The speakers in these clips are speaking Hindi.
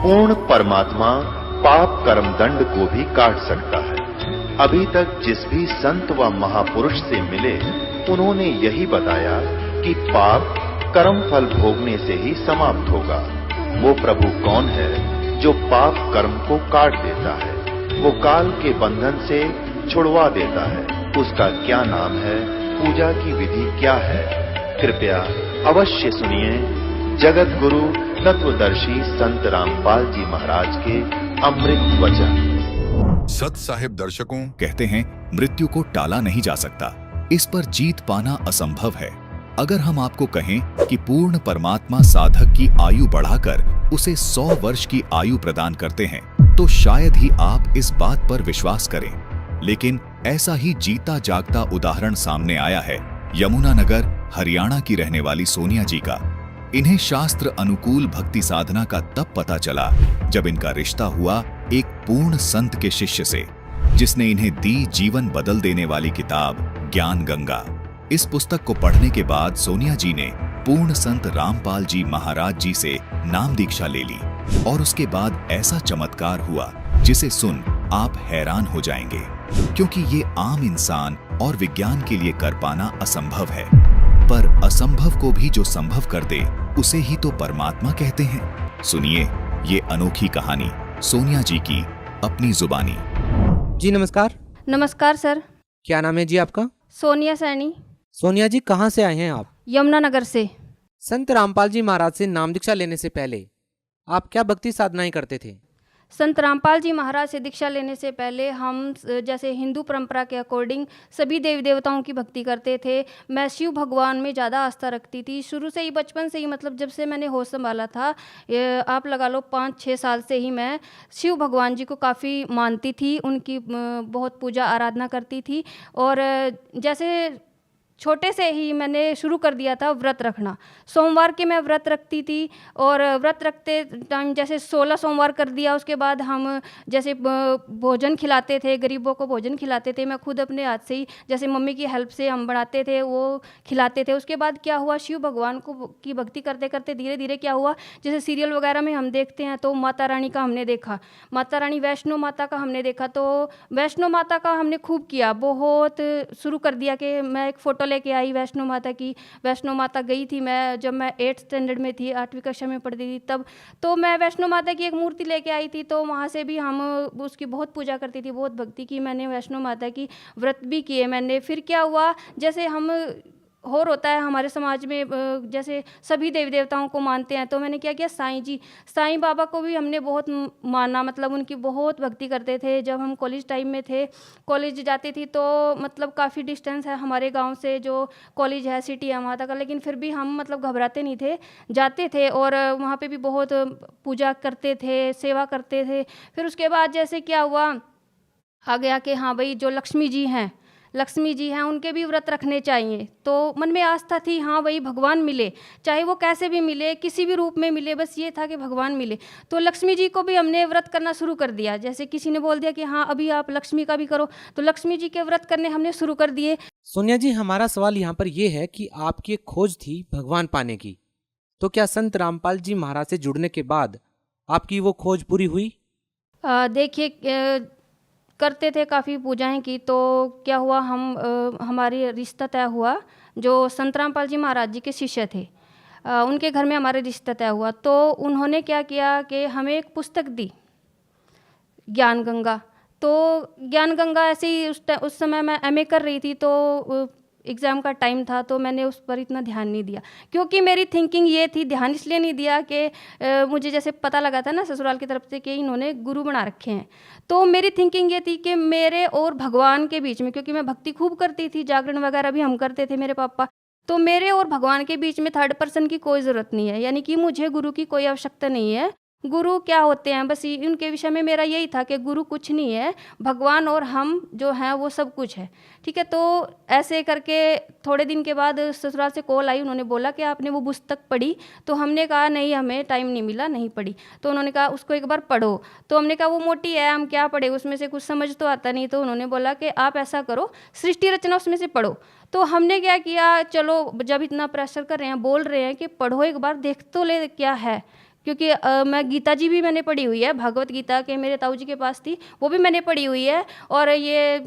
पूर्ण परमात्मा पाप कर्म दंड को भी काट सकता है। अभी तक जिस भी संत व महापुरुष से मिले, उन्होंने यही बताया कि पाप कर्म फल भोगने से ही समाप्त होगा। वो प्रभु कौन है जो पाप कर्म को काट देता है, वो काल के बंधन से छुड़वा देता है। उसका क्या नाम है, पूजा की विधि क्या है? कृपया अवश्य सुनिए जगत गुरु तत्वदर्शी संत रामपाल जी महाराज के अमृत वचन। सत साहिब दर्शकों, कहते हैं मृत्यु को टाला नहीं जा सकता, इस पर जीत पाना असंभव है। अगर हम आपको कहें कि पूर्ण परमात्मा साधक की आयु बढ़ाकर उसे 100 वर्ष की आयु प्रदान करते हैं, तो शायद ही आप इस बात पर विश्वास करें। लेकिन ऐसा ही जीता जागता उदाहरण सामने आया है यमुनानगर हरियाणा की रहने वाली सोनिया जी का। इन्हें शास्त्र अनुकूल भक्ति साधना का तब पता चला जब इनका रिश्ता हुआ एक पूर्ण संत के शिष्य से, जिसने इन्हें दी जीवन बदल देने वाली किताब ज्ञान गंगा। इस पुस्तक को पढ़ने के बाद सोनिया जी ने पूर्ण संत रामपाल जी महाराज जी से नाम दीक्षा ले ली और उसके बाद ऐसा चमत्कार हुआ जिसे सुन आप हैरान हो जाएंगे, क्योंकि ये आम इंसान और विज्ञान के लिए कर पाना असंभव है। पर असंभव को भी जो संभव कर दे उसे ही तो परमात्मा कहते हैं। सुनिए ये अनोखी कहानी सोनिया जी की अपनी जुबानी। जी नमस्कार। नमस्कार सर। क्या नाम है जी आपका? सोनिया सैनी। सोनिया जी कहाँ से आए हैं आप? यमुनानगर से। संत रामपाल जी महाराज से नाम दीक्षा लेने से पहले आप क्या भक्ति साधनाएं करते थे? संत रामपाल जी महाराज से दीक्षा लेने से पहले हम जैसे हिंदू परंपरा के अकॉर्डिंग सभी देवी देवताओं की भक्ति करते थे। मैं शिव भगवान में ज़्यादा आस्था रखती थी शुरू से ही, बचपन से ही, मतलब जब से मैंने होश संभाला था, आप लगा लो 5-6 साल से ही मैं शिव भगवान जी को काफ़ी मानती थी, उनकी बहुत पूजा आराधना करती थी। और जैसे छोटे से ही मैंने शुरू कर दिया था व्रत रखना। सोमवार के मैं व्रत रखती थी और व्रत रखते टाइम जैसे 16 सोमवार कर दिया, उसके बाद हम जैसे भोजन खिलाते थे, गरीबों को भोजन खिलाते थे। मैं खुद अपने हाथ से ही, जैसे मम्मी की हेल्प से हम बनाते थे, वो खिलाते थे। उसके बाद क्या हुआ, शिव भगवान को की भक्ति करते करते धीरे धीरे क्या हुआ, जैसे सीरियल वगैरह में हम देखते हैं तो माता रानी का हमने देखा, माता रानी वैष्णो माता का हमने देखा, तो वैष्णो माता का हमने खूब किया, बहुत शुरू कर दिया कि मैं एक फ़ोटो लेके आई वैष्णो माता की। वैष्णो माता गई थी मैं जब मैं 8th स्टैंडर्ड में थी, 8वीं कक्षा में पढ़ती थी तब, तो मैं वैष्णो माता की एक मूर्ति लेके आई थी। तो वहाँ से भी हम उसकी बहुत पूजा करती थी, बहुत भक्ति की मैंने वैष्णो माता की, व्रत भी किए मैंने। फिर क्या हुआ, जैसे हम और होता है हमारे समाज में, जैसे सभी देवी देवताओं को मानते हैं, तो मैंने क्या किया, साईं बाबा को भी हमने बहुत माना, मतलब उनकी बहुत भक्ति करते थे। जब हम कॉलेज टाइम में थे, कॉलेज जाती थी तो मतलब काफ़ी डिस्टेंस है हमारे गांव से, जो कॉलेज है सिटी है वहाँ तक, लेकिन फिर भी हम मतलब घबराते नहीं थे, जाते थे और वहाँ पे भी बहुत पूजा करते थे, सेवा करते थे। फिर उसके बाद जैसे क्या हुआ, आ गया कि हाँ भाई जो लक्ष्मी जी हैं उनके भी व्रत रखने चाहिए। तो मन में आस्था थी, हाँ भाई भगवान मिले, चाहे वो कैसे भी मिले, किसी भी रूप में मिले, बस ये था कि भगवान मिले। तो लक्ष्मी जी को भी हमने व्रत करना शुरू कर दिया। जैसे किसी ने बोल दिया कि हाँ अभी आप लक्ष्मी का भी करो, तो लक्ष्मी जी के व्रत करने हमने शुरू कर दिए। सोनिया जी हमारा सवाल यहाँ पर यह है कि आपकी एक खोज थी भगवान पाने की, तो क्या संत रामपाल जी महाराज से जुड़ने के बाद आपकी वो खोज पूरी हुई? देखिए करते थे, काफ़ी पूजाएं की, तो क्या हुआ, हमारी रिश्ता तय हुआ, जो संत रामपाल जी महाराज जी के शिष्य थे, उनके घर में हमारे रिश्ता तय हुआ। तो उन्होंने क्या किया कि हमें एक पुस्तक दी, ज्ञान गंगा। तो ज्ञान गंगा ऐसे ही उस समय मैं एमए कर रही थी, तो एग्ज़ाम का टाइम था, तो मैंने उस पर इतना ध्यान नहीं दिया, क्योंकि मेरी थिंकिंग ये थी, ध्यान इसलिए नहीं दिया कि मुझे जैसे पता लगा था ना ससुराल की तरफ से कि इन्होंने गुरु बना रखे हैं, तो मेरी थिंकिंग ये थी कि मेरे और भगवान के बीच में, क्योंकि मैं भक्ति खूब करती थी, जागरण वगैरह भी हम करते थे मेरे पापा, तो मेरे और भगवान के बीच में थर्ड पर्सन की कोई ज़रूरत नहीं है, यानी कि मुझे गुरु की कोई आवश्यकता नहीं है। गुरु क्या होते हैं, बस उनके विषय में मेरा यही था कि गुरु कुछ नहीं है, भगवान और हम जो हैं वो सब कुछ है। ठीक है, तो ऐसे करके थोड़े दिन के बाद ससुराल से कॉल आई, उन्होंने बोला कि आपने वो पुस्तक पढ़ी? तो हमने कहा नहीं, हमें टाइम नहीं मिला, नहीं पढ़ी। तो उन्होंने कहा उसको एक बार पढ़ो। तो हमने कहा वो मोटी है, हम क्या पढ़े, उसमें से कुछ समझ तो आता नहीं। तो उन्होंने बोला कि आप ऐसा करो, सृष्टि रचना उसमें से पढ़ो। तो हमने क्या किया, चलो जब इतना प्रेशर कर रहे हैं, बोल रहे हैं कि पढ़ो एक बार, देख तो ले क्या है, क्योंकि मैं गीता जी भी मैंने पढ़ी हुई है, भगवत गीता के मेरे ताऊ जी के पास थी, वो भी मैंने पढ़ी हुई है। और ये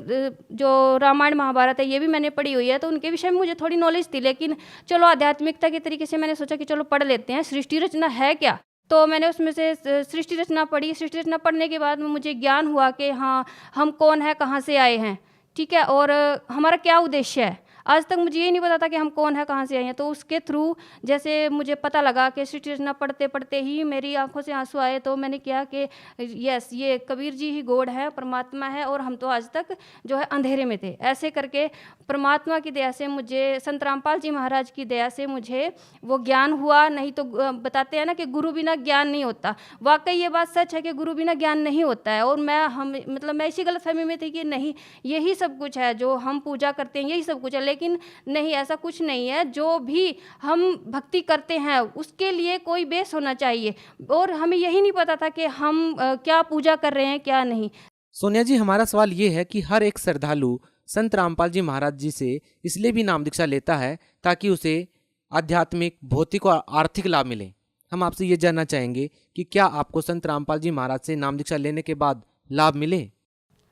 जो रामायण महाभारत है ये भी मैंने पढ़ी हुई है, तो उनके विषय में मुझे थोड़ी नॉलेज थी। लेकिन चलो आध्यात्मिकता के तरीके से मैंने सोचा कि चलो पढ़ लेते हैं, सृष्टि रचना है क्या। तो मैंने उसमें से सृष्टि रचना पढ़ी। सृष्टि रचना पढ़ने के बाद में मुझे ज्ञान हुआ कि हाँ, हम कौन है, कहाँ से आए हैं, ठीक है, और हमारा क्या उद्देश्य है। आज तक मुझे ये नहीं पता था कि हम कौन है, कहाँ से आए हैं। तो उसके थ्रू जैसे मुझे पता लगा कि सृष्टि रचना पढ़ते पढ़ते ही मेरी आंखों से आंसू आए। तो मैंने किया कि यस, ये कबीर जी ही गॉड है, परमात्मा है, और हम तो आज तक जो है अंधेरे में थे। ऐसे करके परमात्मा की दया से मुझे, संत रामपाल जी महाराज की दया से मुझे वो ज्ञान हुआ। नहीं तो बताते हैं ना कि गुरु बिना ज्ञान नहीं होता। वाकई ये बात सच है कि गुरु बिना ज्ञान नहीं होता है। और मैं इसी गलतफहमी में थी कि नहीं, यही सब कुछ है जो हम पूजा करते हैं, यही सब कुछ है। लेकिन नहीं, ऐसा कुछ नहीं है। जो भी हम भक्ति करते हैं उसके लिए कोई बेस होना चाहिए, और हमें यही नहीं पता था कि हम क्या पूजा कर रहे हैं, क्या नहीं। सोनिया जी, हमारा सवाल ये है कि हर एक श्रद्धालु संत रामपाल जी महाराज जी से इसलिए भी नाम दीक्षा लेता है ताकि उसे आध्यात्मिक, भौतिक और आर्थिक लाभ मिले। हम आपसे ये जानना चाहेंगे कि क्या आपको संत रामपाल जी महाराज से नाम दीक्षा लेने के बाद लाभ मिले?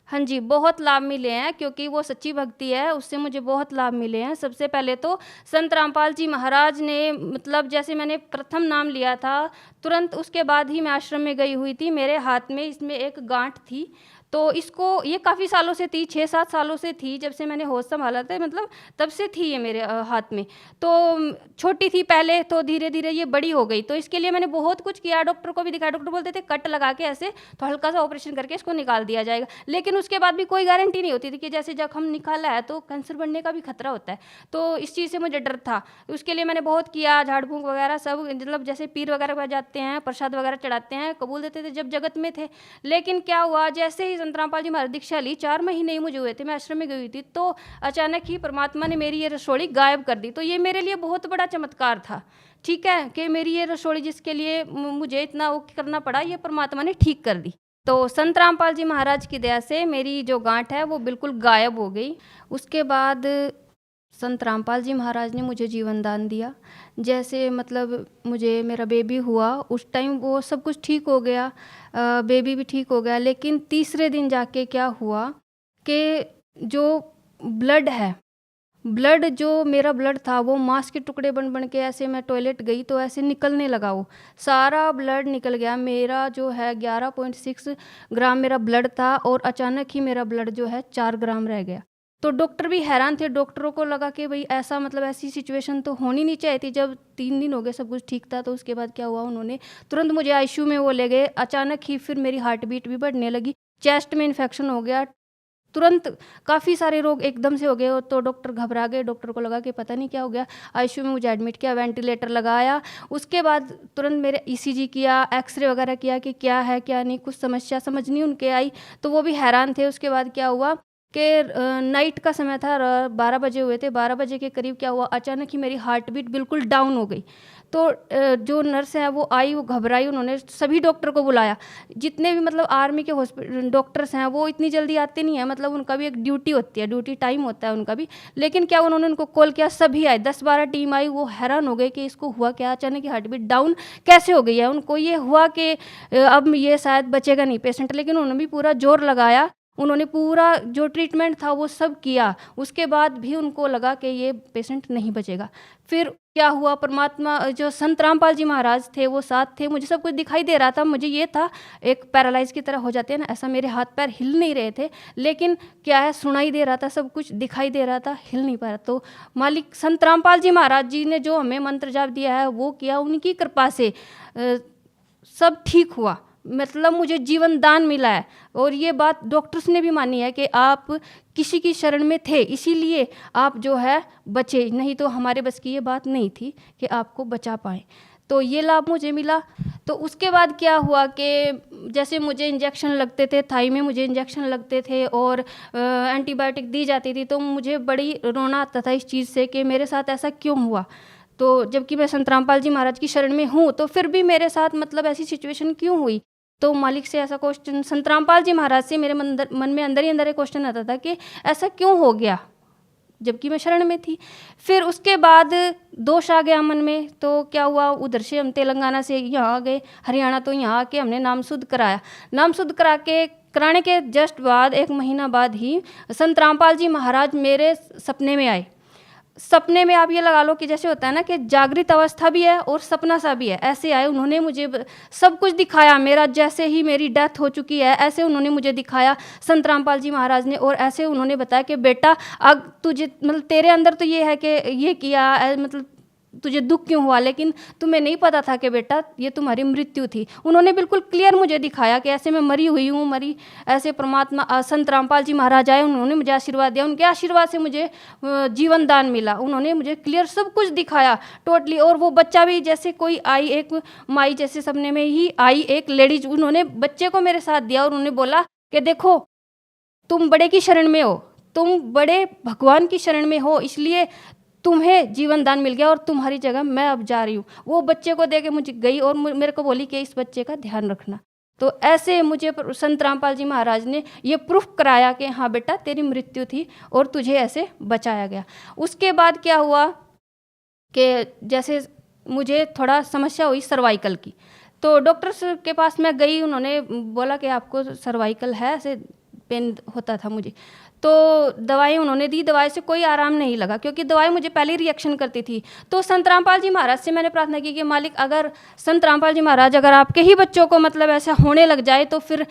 हाँ जी, बहुत लाभ मिले हैं, क्योंकि वो सच्ची भक्ति है, उससे मुझे बहुत लाभ मिले हैं। सबसे पहले तो संत रामपाल जी महाराज ने, मतलब जैसे मैंने प्रथम नाम लिया था, तुरंत उसके बाद ही मैं आश्रम में गई हुई थी। मेरे हाथ में इसमें एक गांठ थी, तो इसको ये काफ़ी सालों से थी, 6-7 सालों से थी, जब से मैंने होश संभाला था, मतलब तब से थी ये मेरे हाथ में। तो छोटी थी पहले, तो धीरे धीरे ये बड़ी हो गई। तो इसके लिए मैंने बहुत कुछ किया, डॉक्टर को भी दिखाया। डॉक्टर बोलते थे कट लगा के ऐसे तो हल्का सा ऑपरेशन करके इसको निकाल दिया जाएगा। लेकिन उसके बाद भी कोई गारंटी नहीं होती थी कि जैसे जख्म निकाला है तो कैंसर बढ़ने का भी खतरा होता है। तो इस चीज़ से मुझे डर था। उसके लिए मैंने बहुत किया, झाड़ फूंक वगैरह सब, मतलब जैसे पीर वगैरह पर जाते हैं, प्रसाद वगैरह चढ़ाते हैं, कबूल देते थे जब जगत में थे। लेकिन क्या हुआ, जैसे ही संत रामपाल जी महाराज दीक्षा ली, 4 महीने ही मुझे हुए थे, मैं आश्रम में गई थी, तो अचानक ही परमात्मा ने मेरी ये रसोड़ी गायब कर दी। तो ये मेरे लिए बहुत बड़ा चमत्कार था, ठीक है, कि मेरी ये रसोड़ी जिसके लिए मुझे इतना वो करना पड़ा, ये परमात्मा ने ठीक कर दी। तो संत रामपाल जी महाराज की दया से मेरी जो गांठ है वो बिल्कुल गायब हो गई। उसके बाद संत रामपाल जी महाराज ने मुझे जीवन दान दिया। जैसे मतलब मुझे मेरा बेबी हुआ, उस टाइम वो सब कुछ ठीक हो गया, बेबी भी ठीक हो गया। लेकिन तीसरे दिन जाके क्या हुआ कि जो ब्लड है, ब्लड जो मेरा ब्लड था वो मांस के टुकड़े बन बन के, ऐसे मैं टॉयलेट गई तो ऐसे निकलने लगा, वो सारा ब्लड निकल गया। मेरा जो है 11.6 ग्राम मेरा ब्लड था, और अचानक ही मेरा ब्लड जो है 4 ग्राम रह गया। तो डॉक्टर भी हैरान थे। डॉक्टरों को लगा कि भाई ऐसा, मतलब ऐसी सिचुएशन तो होनी नहीं चाहिए थी। जब 3 दिन हो गए सब कुछ ठीक था, तो उसके बाद क्या हुआ, उन्होंने तुरंत मुझे आईसीयू में वो ले गए। अचानक ही फिर मेरी हार्ट बीट भी बढ़ने लगी, चेस्ट में इन्फेक्शन हो गया, तुरंत काफ़ी सारे रोग एकदम से हो गए। तो डॉक्टर घबरा गए, डॉक्टर को लगा कि पता नहीं क्या हो गया। आईसीयू में मुझे एडमिट किया, वेंटिलेटर लगाया। उसके बाद तुरंत मेरे ईसीजी किया, एक्सरे वगैरह किया कि क्या है क्या नहीं, कुछ समस्या समझ नहीं उनके आई, तो वो भी हैरान थे। उसके बाद क्या हुआ कि नाइट का समय था, 12 बजे हुए थे, 12 बजे के करीब क्या हुआ, अचानक ही मेरी हार्ट बीट बिल्कुल डाउन हो गई। तो जो नर्स है वो आई, वो घबराई, उन्होंने सभी डॉक्टर को बुलाया। जितने भी मतलब आर्मी के हॉस्पिटल डॉक्टर्स हैं वो इतनी जल्दी आते नहीं हैं, मतलब उनका भी एक ड्यूटी होती है, ड्यूटी टाइम होता है उनका भी। लेकिन क्या उन्होंने उनको कॉल किया, सभी आए, 10-12 टीम आई। वो हैरान हो गए कि इसको हुआ क्या, अचानक की हार्ट बीट डाउन कैसे हो गई है। उनको ये हुआ कि अब ये शायद बचेगा नहीं पेशेंट। लेकिन उन्होंने भी पूरा जोर लगाया, उन्होंने पूरा जो ट्रीटमेंट था वो सब किया। उसके बाद भी उनको लगा कि ये पेशेंट नहीं बचेगा। फिर क्या हुआ, परमात्मा, जो संत रामपाल जी महाराज थे वो साथ थे। मुझे सब कुछ दिखाई दे रहा था, मुझे ये था एक पैरालाइज की तरह हो जाते हैं ना, ऐसा मेरे हाथ पैर हिल नहीं रहे थे। लेकिन क्या है, सुनाई दे रहा था, सब कुछ दिखाई दे रहा था, हिल नहीं पा रहा। तो मालिक संत रामपाल जी महाराज जी ने जो हमें मंत्र जाप दिया है वो किया, उनकी कृपा से सब ठीक हुआ। मतलब मुझे जीवन दान मिला है। और ये बात डॉक्टर्स ने भी मानी है कि आप किसी की शरण में थे, इसीलिए आप जो है बचे, नहीं तो हमारे बस की ये बात नहीं थी कि आपको बचा पाए। तो ये लाभ मुझे मिला। तो उसके बाद क्या हुआ कि जैसे मुझे इंजेक्शन लगते थे, थाई में मुझे इंजेक्शन लगते थे और एंटीबायोटिक दी जाती थी, तो मुझे बड़ी रोना आता था इस चीज़ से कि मेरे साथ ऐसा क्यों हुआ। तो जबकि मैं संत रामपाल जी महाराज की शरण में हूँ, तो फिर भी मेरे साथ मतलब ऐसी सिचुएशन क्यों हुई। तो मालिक से ऐसा क्वेश्चन, संत रामपाल जी महाराज से मेरे मन में अंदर ही अंदर एक क्वेश्चन आता था कि ऐसा क्यों हो गया, जबकि मैं शरण में थी। फिर उसके बाद दोष आ गया मन में, तो क्या हुआ, उधर से हम तेलंगाना से यहाँ आ गए हरियाणा, तो यहाँ आके हमने नाम शुद्ध कराया। नाम शुद्ध कराने के जस्ट बाद 1 महीना बाद ही संत रामपाल जी महाराज मेरे सपने में आए। सपने में आप ये लगा लो कि जैसे होता है ना कि जागृत अवस्था भी है और सपना सा भी है, ऐसे आए। उन्होंने मुझे सब कुछ दिखाया, मेरा जैसे ही मेरी डेथ हो चुकी है ऐसे उन्होंने मुझे दिखाया संत रामपाल जी महाराज ने, और ऐसे उन्होंने बताया कि बेटा अब तुझे मतलब तेरे अंदर तो ये है कि ये किया, मतलब तुझे दुख क्यों हुआ, लेकिन तुम्हें नहीं पता था कि बेटा ये तुम्हारी मृत्यु थी। उन्होंने बिल्कुल क्लियर मुझे दिखाया कि ऐसे मैं मरी हुई हूँ, मरी ऐसे परमात्मा संत रामपाल जी महाराज आए, उन्होंने मुझे आशीर्वाद दिया, उनके आशीर्वाद से मुझे जीवन दान मिला। उन्होंने मुझे क्लियर सब कुछ दिखाया टोटली। और वो बच्चा भी जैसे कोई आई, एक माई जैसे सपने में ही आई एक लेडीज, उन्होंने बच्चे को मेरे साथ दिया और उन्होंने बोला कि देखो तुम बड़े की शरण में हो, तुम बड़े भगवान की शरण में हो, इसलिए तुम्हें जीवन दान मिल गया और तुम्हारी जगह मैं अब जा रही हूँ। वो बच्चे को दे के मुझे गई और मेरे को बोली कि इस बच्चे का ध्यान रखना। तो ऐसे मुझे संत रामपाल जी महाराज ने ये प्रूफ कराया कि हाँ बेटा तेरी मृत्यु थी और तुझे ऐसे बचाया गया। उसके बाद क्या हुआ कि जैसे मुझे थोड़ा समस्या हुई सर्वाइकल की, तो डॉक्टर्स के पास मैं गई, उन्होंने बोला कि आपको सर्वाइकल है, ऐसे पेन होता था मुझे। तो दवाई उन्होंने दी, दवाई से कोई आराम नहीं लगा क्योंकि दवाई मुझे पहले रिएक्शन करती थी। तो संत रामपाल जी महाराज से मैंने प्रार्थना की कि मालिक अगर संत रामपाल जी महाराज अगर आपके ही बच्चों को मतलब ऐसा होने लग जाए तो फिर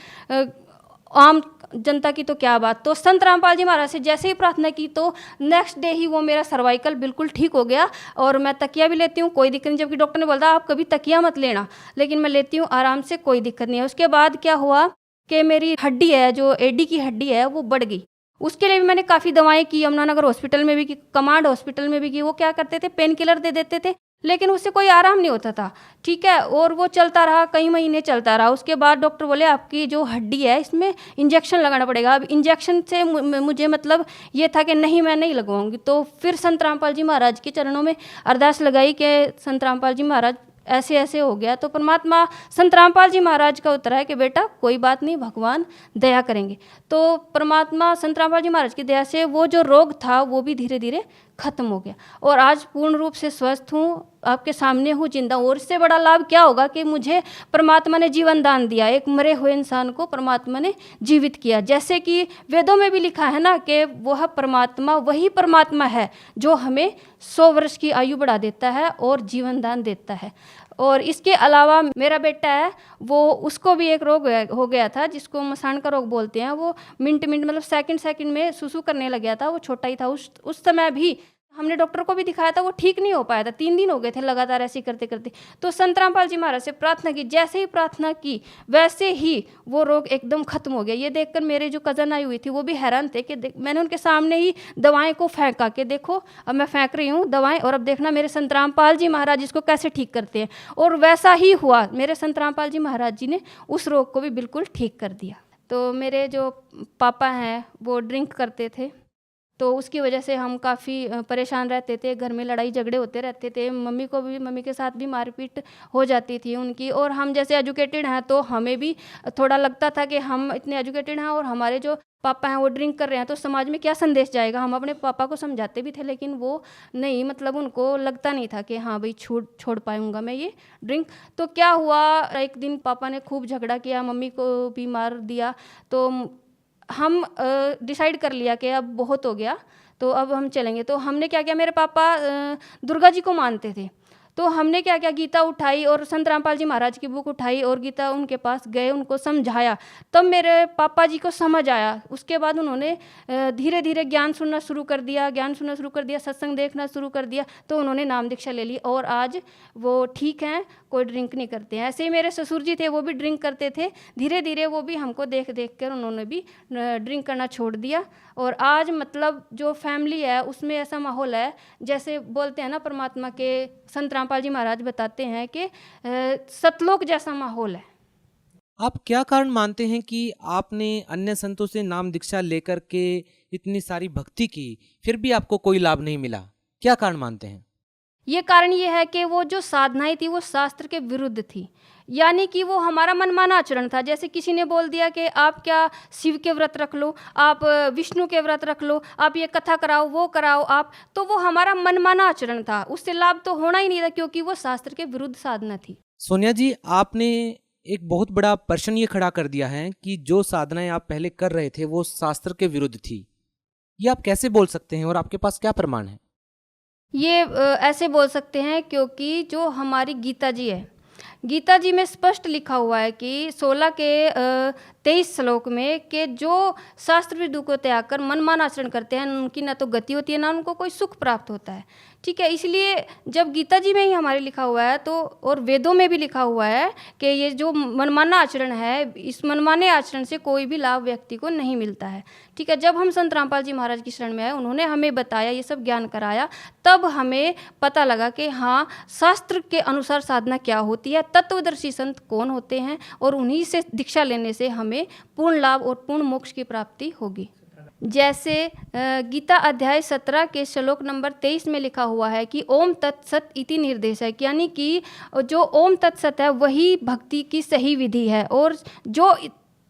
आम जनता की तो क्या बात। तो संत रामपाल जी महाराज से जैसे ही प्रार्थना की तो नेक्स्ट डे ही वो मेरा सर्वाइकल बिल्कुल ठीक हो गया और मैं तकिया भी लेती हूँ, कोई दिक्कत नहीं। जबकि डॉक्टर ने बोला आप कभी तकिया मत लेना, लेकिन मैं लेती हूँ आराम से, कोई दिक्कत नहीं है। उसके बाद क्या हुआ कि मेरी हड्डी है, जो एडी की हड्डी है, वो बढ़ गई। उसके लिए भी मैंने काफ़ी दवाएं की, यमुनानगर हॉस्पिटल में भी की, कमांड हॉस्पिटल में भी की। वो क्या करते थे, पेन किलर दे देते थे, लेकिन उससे कोई आराम नहीं होता था। ठीक है, और वो चलता रहा, कई महीने चलता रहा। उसके बाद डॉक्टर बोले आपकी जो हड्डी है इसमें इंजेक्शन लगाना पड़ेगा। अब इंजेक्शन से मुझे मतलब ये था कि नहीं मैं नहीं लगवाऊंगी। तो फिर संत रामपाल जी महाराज के चरणों में अरदास लगाई कि संत रामपाल जी महाराज ऐसे ऐसे हो गया। तो परमात्मा संत रामपाल जी महाराज का उत्तर है कि बेटा कोई बात नहीं, भगवान दया करेंगे। तो परमात्मा संत रामपाल जी महाराज की दया से वो जो रोग था वो भी धीरे धीरे खत्म हो गया और आज पूर्ण रूप से स्वस्थ हूँ, आपके सामने हूँ, जिंदा हूँ। और इससे बड़ा लाभ क्या होगा कि मुझे परमात्मा ने जीवन दान दिया, एक मरे हुए इंसान को परमात्मा ने जीवित किया। जैसे कि वेदों में भी लिखा है ना कि वह परमात्मा वही परमात्मा है जो हमें 100 वर्ष की आयु बढ़ा देता है और जीवन दान देता है। और इसके अलावा मेरा बेटा है, वो उसको भी एक रोग हो गया था जिसको मसान का रोग बोलते हैं। वो मिनट मतलब सेकंड में सुसु करने लग गया था, वो छोटा ही था। उस समय भी हमने डॉक्टर को भी दिखाया था, वो ठीक नहीं हो पाया था, 3 दिन हो गए थे लगातार ऐसे करते करते। तो संत रामपाल जी महाराज से प्रार्थना की, जैसे ही प्रार्थना की वैसे ही वो रोग एकदम खत्म हो गया। ये देखकर मेरे जो कज़न आई हुई थी वो भी हैरान थे कि मैंने उनके सामने ही दवाएं को फेंका कि देखो अब मैं फेंक रही हूँ दवाएं और अब देखना मेरे संत रामपाल जी महाराज इसको कैसे ठीक करते हैं। और वैसा ही हुआ, मेरे संत रामपाल जी महाराज जी ने उस रोग को भी बिल्कुल ठीक कर दिया। तो मेरे जो पापा हैं वो ड्रिंक करते थे, तो उसकी वजह से हम काफ़ी परेशान रहते थे, घर में लड़ाई झगड़े होते रहते थे। मम्मी के साथ भी मारपीट हो जाती थी उनकी। और हम जैसे एजुकेटेड हैं तो हमें भी थोड़ा लगता था कि हम इतने एजुकेटेड हैं और हमारे जो पापा हैं वो ड्रिंक कर रहे हैं तो समाज में क्या संदेश जाएगा। हम अपने पापा को समझाते भी थे लेकिन वो नहीं, मतलब उनको लगता नहीं था कि हाँ भाई छोड़ पाऊंगा मैं ये ड्रिंक। तो क्या हुआ, एक दिन पापा ने खूब झगड़ा किया, मम्मी को भी मार दिया। तो हम डिसाइड कर लिया कि अब बहुत हो गया, तो अब हम चलेंगे। तो हमने क्या किया, मेरे पापा दुर्गा जी को मानते थे, तो हमने क्या किया, गीता उठाई और संत रामपाल जी महाराज की बुक उठाई और गीता उनके पास गए, उनको समझाया। तब मेरे पापा जी को समझ आया। उसके बाद उन्होंने धीरे धीरे ज्ञान सुनना शुरू कर दिया, सत्संग देखना शुरू कर दिया। तो उन्होंने नाम दीक्षा ले ली और आज वो ठीक हैं, कोई ड्रिंक नहीं करते हैं। ऐसे ही मेरे ससुर जी थे, वो भी ड्रिंक करते थे। धीरे धीरे वो भी हमको देख कर उन्होंने भी ड्रिंक करना छोड़ दिया। और आज मतलब जो फैमिली है उसमें ऐसा माहौल है, जैसे बोलते हैं ना परमात्मा के संत रामपाल जी महाराज बताते हैं कि सतलोक जैसा माहौल है। आप क्या कारण मानते हैं कि आपने अन्य संतों से नाम दीक्षा लेकर के इतनी सारी भक्ति की फिर भी आपको कोई लाभ नहीं मिला? क्या कारण मानते हैं? ये कारण ये है कि वो जो साधनाएं थी वो शास्त्र के विरुद्ध थी, यानी कि वो हमारा मनमाना आचरण था। जैसे किसी ने बोल दिया कि आप क्या शिव के व्रत रख लो, आप विष्णु के व्रत रख लो, आप ये कथा कराओ, वो कराओ आप, तो वो हमारा मनमाना आचरण था, उससे लाभ तो होना ही नहीं था क्योंकि वो शास्त्र के विरुद्ध साधना थी। सोनिया जी, आपने एक बहुत बड़ा प्रश्न ये खड़ा कर दिया है कि जो साधनाएं आप पहले कर रहे थे वो शास्त्र के विरुद्ध थी। ये आप कैसे बोल सकते हैं और आपके पास क्या प्रमाण है? ये ऐसे बोल सकते हैं क्योंकि जो हमारी गीता जी है, गीता जी में स्पष्ट लिखा हुआ है कि 16 के 23 श्लोक में कि जो शास्त्र विधि को त्याग कर मनमान आचरण करते हैं उनकी ना तो गति होती है ना उनको कोई सुख प्राप्त होता है। ठीक है, इसलिए जब गीता जी में ही हमारे लिखा हुआ है तो और वेदों में भी लिखा हुआ है कि ये जो मनमाना आचरण है, इस मनमाने आचरण से कोई भी लाभ व्यक्ति को नहीं मिलता है। ठीक है, जब हम संत रामपाल जी महाराज की शरण में आए, उन्होंने हमें बताया, ये सब ज्ञान कराया, तब हमें पता लगा कि हाँ, शास्त्र के अनुसार साधना क्या होती है, तत्वदर्शी संत कौन होते हैं, और उन्हीं से दीक्षा लेने से हमें पूर्ण लाभ और पूर्ण मोक्ष की प्राप्ति होगी। जैसे गीता अध्याय 17 के श्लोक नंबर 23 में लिखा हुआ है कि ओम तत्सत इति निर्देश है, यानी कि जो ओम तत्सत है वही भक्ति की सही विधि है, और जो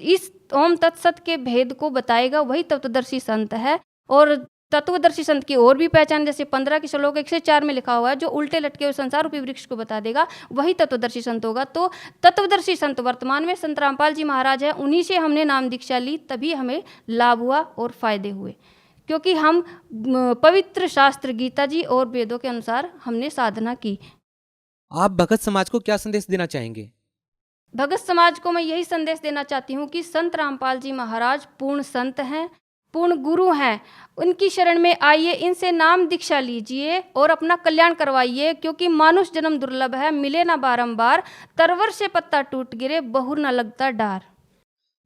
इस ओम तत्सत के भेद को बताएगा वही तत्वदर्शी संत है। और तत्वदर्शी संत की और भी पहचान, जैसे 15 के श्लोक 1 से 4 में लिखा हुआ है, जो उल्टे लटके हुए संसार रूपी वृक्ष को बता देगा वही तत्वदर्शी संत होगा। तो तत्वदर्शी संत वर्तमान में संत रामपाल जी महाराज हैं, उन्हीं से हमने नाम दीक्षा ली, तभी हमें लाभ हुआ और फायदे हुए, क्योंकि हम पवित्र शास्त्र गीता जी और वेदों के अनुसार हमने साधना की। आप भगत समाज को क्या संदेश देना चाहेंगे? भगत समाज को मैं यही संदेश देना चाहती हूँ कि संत रामपाल जी महाराज पूर्ण संत हैं, पूर्ण गुरु हैं, उनकी शरण में आइए, इनसे नाम दीक्षा लीजिए और अपना कल्याण करवाइए, क्योंकि मानुष जन्म दुर्लभ है, मिले ना बारंबार, तरवर से पत्ता टूट गिरे, बहुर न लगता डार।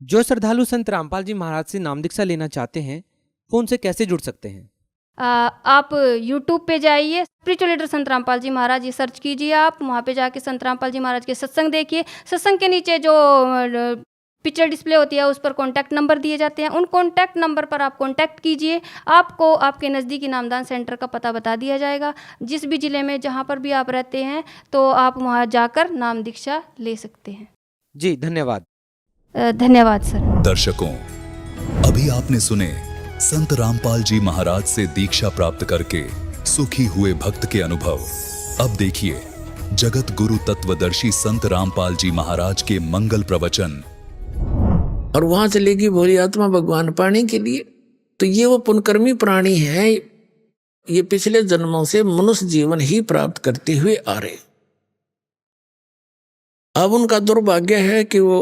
जो श्रद्धालु संत रामपाल जी महाराज से नाम दीक्षा लेना चाहते हैं वो उनसे कैसे जुड़ सकते हैं? आप YouTube पे जाइए, स्पिरिचुअल लीडर संत रामपाल जी महाराज, ये सर्च कीजिए आप, वहाँ पे जाके संत रामपाल जी महाराज के सत्संग देखिए। सत्संग के नीचे जो पिक्चर डिस्प्ले होती है उस पर कॉन्टैक्ट नंबर दिए जाते हैं, उन कॉन्टैक्ट नंबर पर आप कॉन्टैक्ट कीजिए, आपको आपके नज़दीकी नामदान सेंटर का पता बता दिया जाएगा। जिस भी ज़िले में जहाँ पर भी आप रहते हैं तो आप वहाँ जाकर नाम दीक्षा ले सकते हैं। जी धन्यवाद। धन्यवाद सर। दर्शकों, अभी आपने सुने संत रामपाल जी महाराज से दीक्षा प्राप्त करके सुखी हुए भक्त के अनुभव। अब देखिए जगत गुरु तत्वदर्शी संत रामपाल जी महाराज के मंगल प्रवचन। और वहां चलेगी भोली आत्मा भगवान पाने के लिए। तो ये वो पुण्यकर्मी प्राणी है, ये पिछले जन्मों से मनुष्य जीवन ही प्राप्त करते हुए आ रहे। अब उनका दुर्भाग्य है कि वो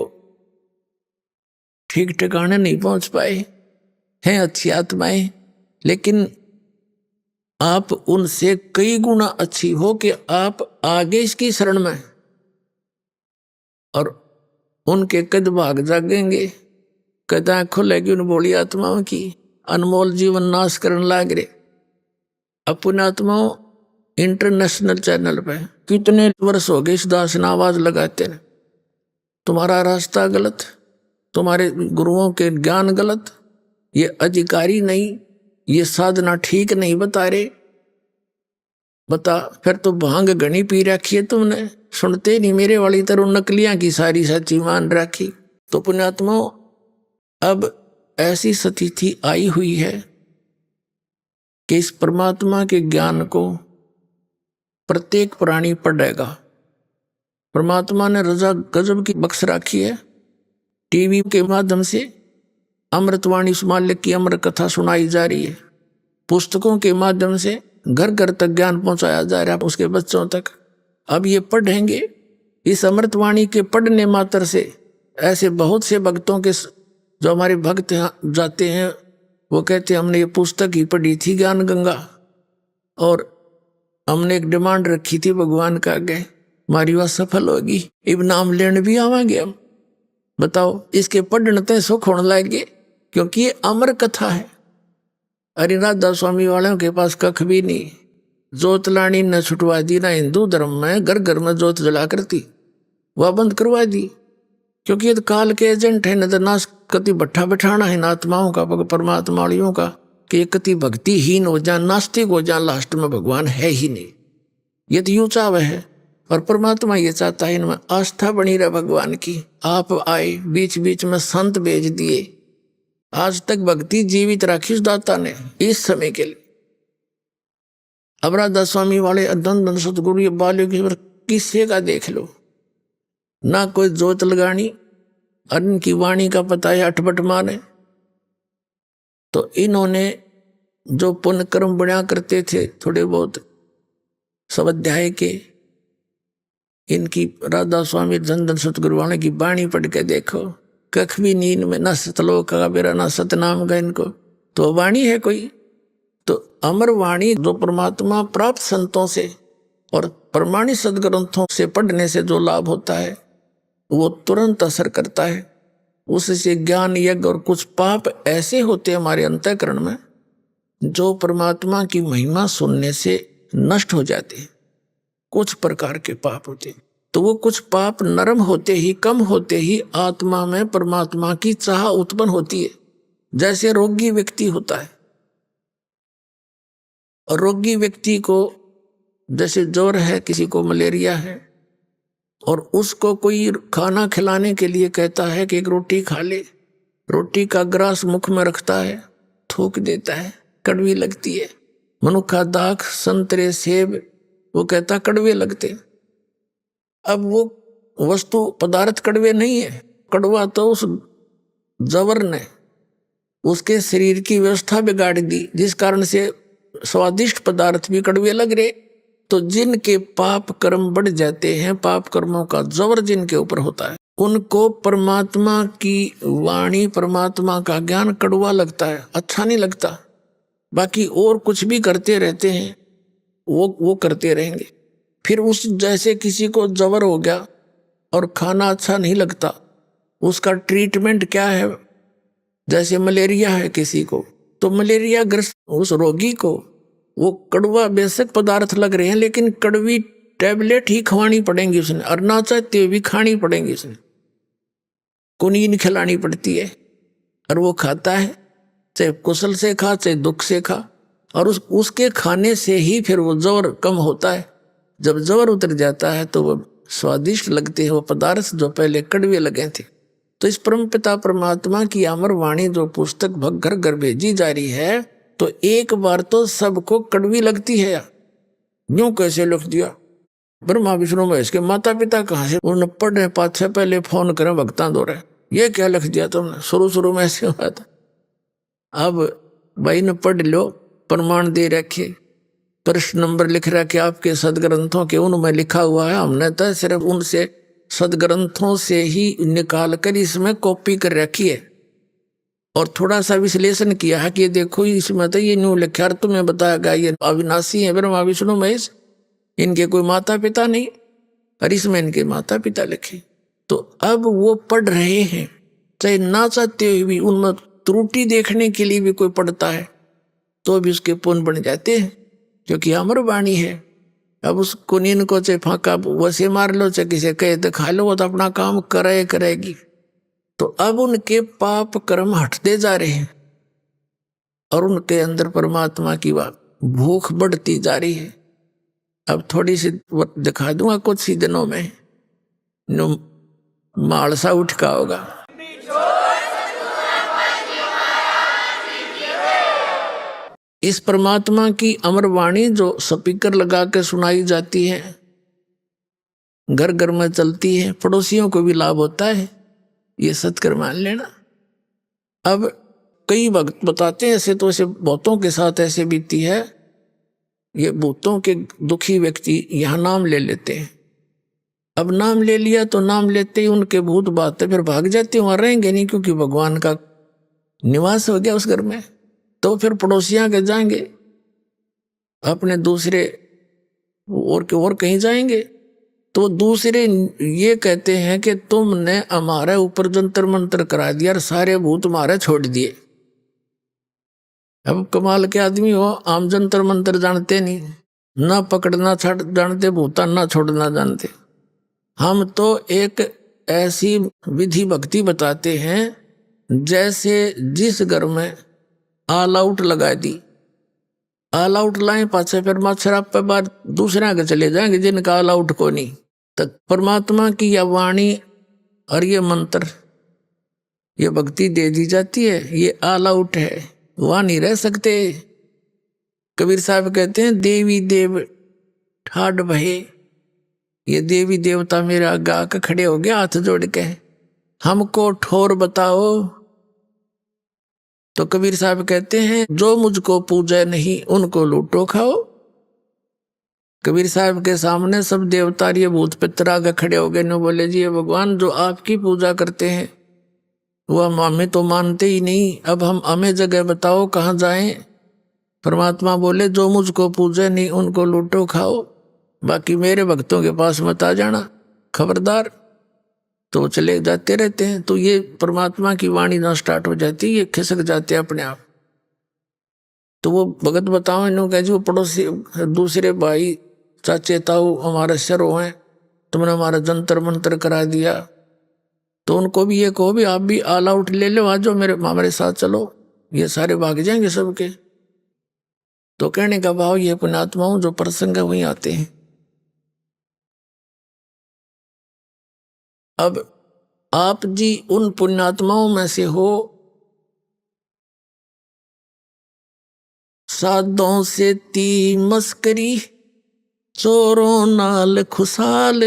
ठीक ठिकाने नहीं पहुंच पाए हैं, अच्छी आत्माएं, लेकिन आप उनसे कई गुना अच्छी हो कि आप आगे इसकी शरण में और उनके कद भाग जागेंगे, कदा खुलेगी उन बोली आत्माओं की, अनमोल जीवन नाश करने लाग रहे। अपने आत्माओं इंटरनेशनल चैनल पे कितने वर्ष हो गए इस दास ने आवाज लगाते हैं, तुम्हारा रास्ता गलत, तुम्हारे गुरुओं के ज्ञान गलत, ये अधिकारी नहीं, ये साधना ठीक नहीं बता रहे। बता फिर तो भांग घनी पी रखी है तुमने, सुनते नहीं मेरे वाली तरह नकलियां की सारी सच्ची मान रखी। तो पुण्यात्माओं, अब ऐसी स्थिति आई हुई है कि इस परमात्मा के ज्ञान को प्रत्येक प्राणी पढ़ेगा। परमात्मा ने रजा गजब की बख्श रखी है। टीवी के माध्यम से अमृतवाणी मालिक की अमर कथा सुनाई जा रही है, पुस्तकों के माध्यम से घर घर तक ज्ञान पहुंचाया जा रहा है उसके बच्चों तक। अब ये पढ़ेंगे, इस अमृतवाणी के पढ़ने मात्र से ऐसे बहुत से भक्तों के जो हमारे भक्त जाते हैं वो कहते हैं हमने ये पुस्तक ही पढ़ी थी ज्ञान गंगा, और हमने एक डिमांड रखी थी भगवान का आगे, हमारी बात सफल होगी, अब नाम लेने भी आवांगे हम। बताओ, इसके पढ़ने ते सुख होने लगे, क्योंकि ये अमर कथा है। अरे राधा स्वामी वालों के पास कख भी नहीं, जोत लानी न छुटवा दी, ना हिंदू धर्म में घर घर में जोत जला करती वह बंद करवा दी, क्योंकि ये काल के एजेंट है। न तो नाश कति भट्ठा बैठाना है आत्माओं का, परमात्माओं का, कि ये कति भक्तिहीन हो जाए, नास्तिक हो जाए, लास्ट में भगवान है ही नहीं। ये तो यूं चाव है, और परमात्मा ये चाहता है इनमें आस्था बनी रहे भगवान की। आप आए, बीच बीच में संत भेज दिए, आज तक भक्ति जीवित रखी उस दाता ने इस समय के लिए। अब राधा स्वामी वाले धन सतगुरु ये बाल्य किस्से का देख लो, ना कोई जोत लगानी, अन्न की वाणी का पता है अठबट माने। तो इन्होंने जो पुण्य कर्म बना करते थे थोड़े बहुत सब अध्याय के, इनकी राधा स्वामी धन सतगुरु वाले की वाणी पढ़ के देखो, कख भी नींद में न सतलोक का बेरा न सतनाम का इनको, तो वाणी है कोई। तो अमर वाणी जो परमात्मा प्राप्त संतों से और प्रमाणित सदग्रंथों से पढ़ने से जो लाभ होता है वो तुरंत असर करता है। उससे ज्ञान यज्ञ और कुछ पाप ऐसे होते हैं हमारे अंतःकरण में जो परमात्मा की महिमा सुनने से नष्ट हो जाते हैं। कुछ प्रकार के पाप होते हैं, तो वो कुछ पाप नरम होते ही, कम होते ही आत्मा में परमात्मा की चाह उत्पन्न होती है। जैसे रोगी व्यक्ति होता है, और रोगी व्यक्ति को जैसे ज्वर है, किसी को मलेरिया है, और उसको कोई खाना खिलाने के लिए कहता है कि एक रोटी खा ले, रोटी का ग्रास मुख में रखता है, थूक देता है, कड़वी लगती है। मनुखा दाख, संतरे, सेब, वो कहता कड़वे लगते। अब वो वस्तु पदार्थ कड़वे नहीं है, कड़वा तो उस जवर ने उसके शरीर की व्यवस्था बिगाड़ दी, जिस कारण से स्वादिष्ट पदार्थ भी कड़वे लग रहे। तो जिनके पाप कर्म बढ़ जाते हैं, पाप कर्मों का जबर जिनके ऊपर होता है, उनको परमात्मा की वाणी, परमात्मा का ज्ञान कड़वा लगता है, अच्छा नहीं लगता। बाकी और कुछ भी करते रहते हैं, वो करते रहेंगे। फिर उस जैसे किसी को जबर हो गया और खाना अच्छा नहीं लगता, उसका ट्रीटमेंट क्या है? जैसे मलेरिया है किसी को, तो मलेरिया ग्रस्त उस रोगी को वो कड़वा बेशक पदार्थ लग रहे हैं, लेकिन कड़वी टैबलेट ही खवानी पड़ेंगी उसने, और ना चाहते हुए भी खानी पड़ेंगी उसने, कुनीन खिलानी पड़ती है। और वो खाता है, चाहे कुशल से खा चाहे दुख से खा, और उसके खाने से ही फिर वो जवर कम होता है। जब जवर उतर जाता है तो वो स्वादिष्ट लगते हैं वो पदार्थ जो पहले कड़वे लगे थे। तो इस परमपिता परमात्मा की अमर वाणी जो पुस्तक घर घर भेजी जा रही है, तो एक बार तो सबको कड़वी लगती है। यूं कैसे लिख दिया? ब्रह्मा विष्णु महेश के माता पिता कहाँ से? उन्होंने पढ़ने पाछे पहले फोन करें भक्ता दो रहे, ये क्या लिख दिया तुमने? शुरू में ऐसे हुआ था। अब भाई ने पढ़ लो, प्रमाण दे रखे, प्रश्न नंबर लिख रखे आपके सदग्रंथों के, उनमें लिखा हुआ है। हमने तो सिर्फ उनसे सदग्रंथों से ही निकाल कर इसमें कॉपी कर रखी है और थोड़ा सा विश्लेषण किया है कि देखो इसमें तो ये न्यू लिखा, तुम्हें बताया गया ये अविनाशी है ब्रह्मा विष्णु महेश, इनके कोई माता पिता नहीं, और इसमें इनके माता पिता लिखे। तो अब वो पढ़ रहे हैं, चाहे ना चाहते हुए भी उनमें त्रुटि देखने के लिए भी कोई पढ़ता है तो भी उसके पुण्य बन जाते हैं, क्योंकि अमर वाणी है। अब उस कुनीन को चाहे फाका वैसे मार लो, चाहे किसे कहे तो खा लो, वो तो अपना काम करेगी। तो अब उनके पाप कर्म हटते जा रहे हैं और उनके अंदर परमात्मा की भूख बढ़ती जा रही है। अब थोड़ी सी दिखा दूंगा कुछ ही दिनों में, मालसा उठका होगा। इस परमात्मा की अमर वाणी जो स्पीकर लगा के सुनाई जाती है, घर घर में चलती है, पड़ोसियों को भी लाभ होता है, ये सत्कर मान लेना। अब कई वक्त बताते हैं ऐसे, तो ऐसे बहुतों के साथ ऐसे बीती है। ये भूतों के दुखी व्यक्ति यहाँ नाम ले लेते हैं। अब नाम ले लिया तो नाम लेते ही उनके भूत बातें फिर भाग जाते, वहां रहेंगे नहीं, क्योंकि भगवान का निवास हो गया उस घर में। तो फिर पड़ोसियां के जाएंगे, अपने दूसरे और कहीं जाएंगे, तो दूसरे ये कहते हैं कि तुमने हमारे ऊपर जंतर मंत्र करा दिया और सारे भूत तुम्हारे छोड़ दिए। अब कमाल के आदमी हो, आम जंतर मंत्र जानते नहीं, ना पकड़ना छड़ जानते, भूता ना छोड़ना जानते। हम तो एक ऐसी विधि भक्ति बताते हैं जैसे जिस घर में ऑल आउट लगा दी, ऑल आउट लाए पाछे, फिर मच्छर पे बाद दूसरे आगे चले जाएंगे जिनका ऑल आउट को नहीं। तो परमात्मा की यह वाणी और ये मंत्र, ये भक्ति दे दी जाती है, ये ऑल आउट है, वहां नहीं रह सकते। कबीर साहब कहते हैं देवी देव ठाड भये, ये देवी देवता मेरे आगे आकर खड़े हो गए हाथ जोड़ के, हमको ठोर बताओ। तो कबीर साहब कहते हैं जो मुझको पूजे नहीं उनको लूटो खाओ। कबीर साहब के सामने सब देवता ये भूत पितर आगे खड़े हो गए, न बोले जी भगवान जो आपकी पूजा करते हैं वो हमें तो मानते ही नहीं, अब हम हमें जगह बताओ कहाँ जाएं। परमात्मा बोले जो मुझको पूजे नहीं उनको लूटो खाओ, बाकी मेरे भक्तों के पास मत आ जाना, खबरदार। तो चले जाते रहते हैं। तो ये परमात्मा की वाणी ना स्टार्ट हो जाती, ये खिसक जाते अपने आप। तो वो भगत बताओ इन्हों कह जी वो पड़ोसी दूसरे भाई चाचे ताऊ हमारे शरो हैं, तुमने हमारा जंतर मंतर करा दिया, तो उनको भी ये कहो भी आप भी ऑल आउट ले लो, आज जो मेरे हमारे साथ चलो, ये सारे भाग जाएंगे सबके। तो कहने का भाव ये पुण्यात्माओं जो प्रसंग है वहीं आते हैं। अब आप जी उन पुण्यात्माओं में से हो, साधों से ती मस्करी चोरों नाल खुशाल,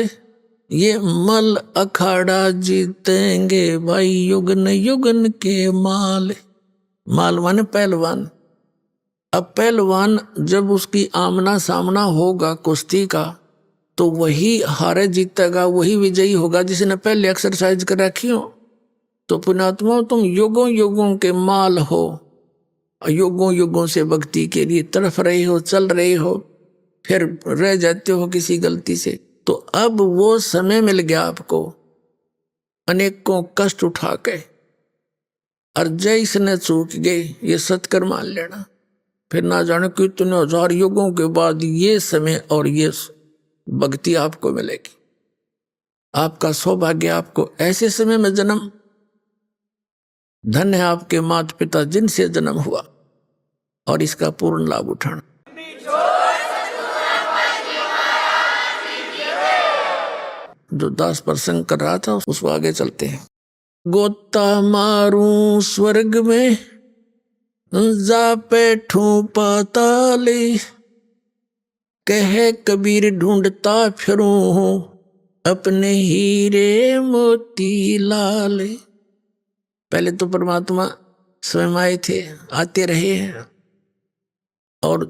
ये मल अखाड़ा जीतेंगे भाई युगन युगन के माल। मालवान पहलवान। अब पहलवान जब उसकी आमना सामना होगा कुश्ती का तो वही हारे जीतेगा, वही विजयी होगा जिसने पहले एक्सरसाइज कर रखी हो। तो पुण्यात्मा तुम युगों युगों के माल हो, युगों युगों से भक्ति के लिए तड़फ रहे हो, चल रहे हो, फिर रह जाते हो किसी गलती से। तो अब वो समय मिल गया आपको अनेकों कष्ट उठा के, और जैसने चूक गए ये सत्कर मान लेना, फिर ना जाने कितने हजार युगों के बाद ये समय और ये भक्ति आपको मिलेगी। आपका सौभाग्य आपको ऐसे समय में जन्म, धन्य है आपके माता पिता जिनसे जन्म हुआ, और इसका पूर्ण लाभ उठाना। जो दास प्रसंग कर रहा था उसको आगे चलते हैं। गोता मारूं स्वर्ग में जा बैठूं पाताले, कहे कबीर ढूंढता फिरूं हूं अपने हीरे मोती लाल। पहले तो परमात्मा स्वयं आए थे, आते रहे हैं और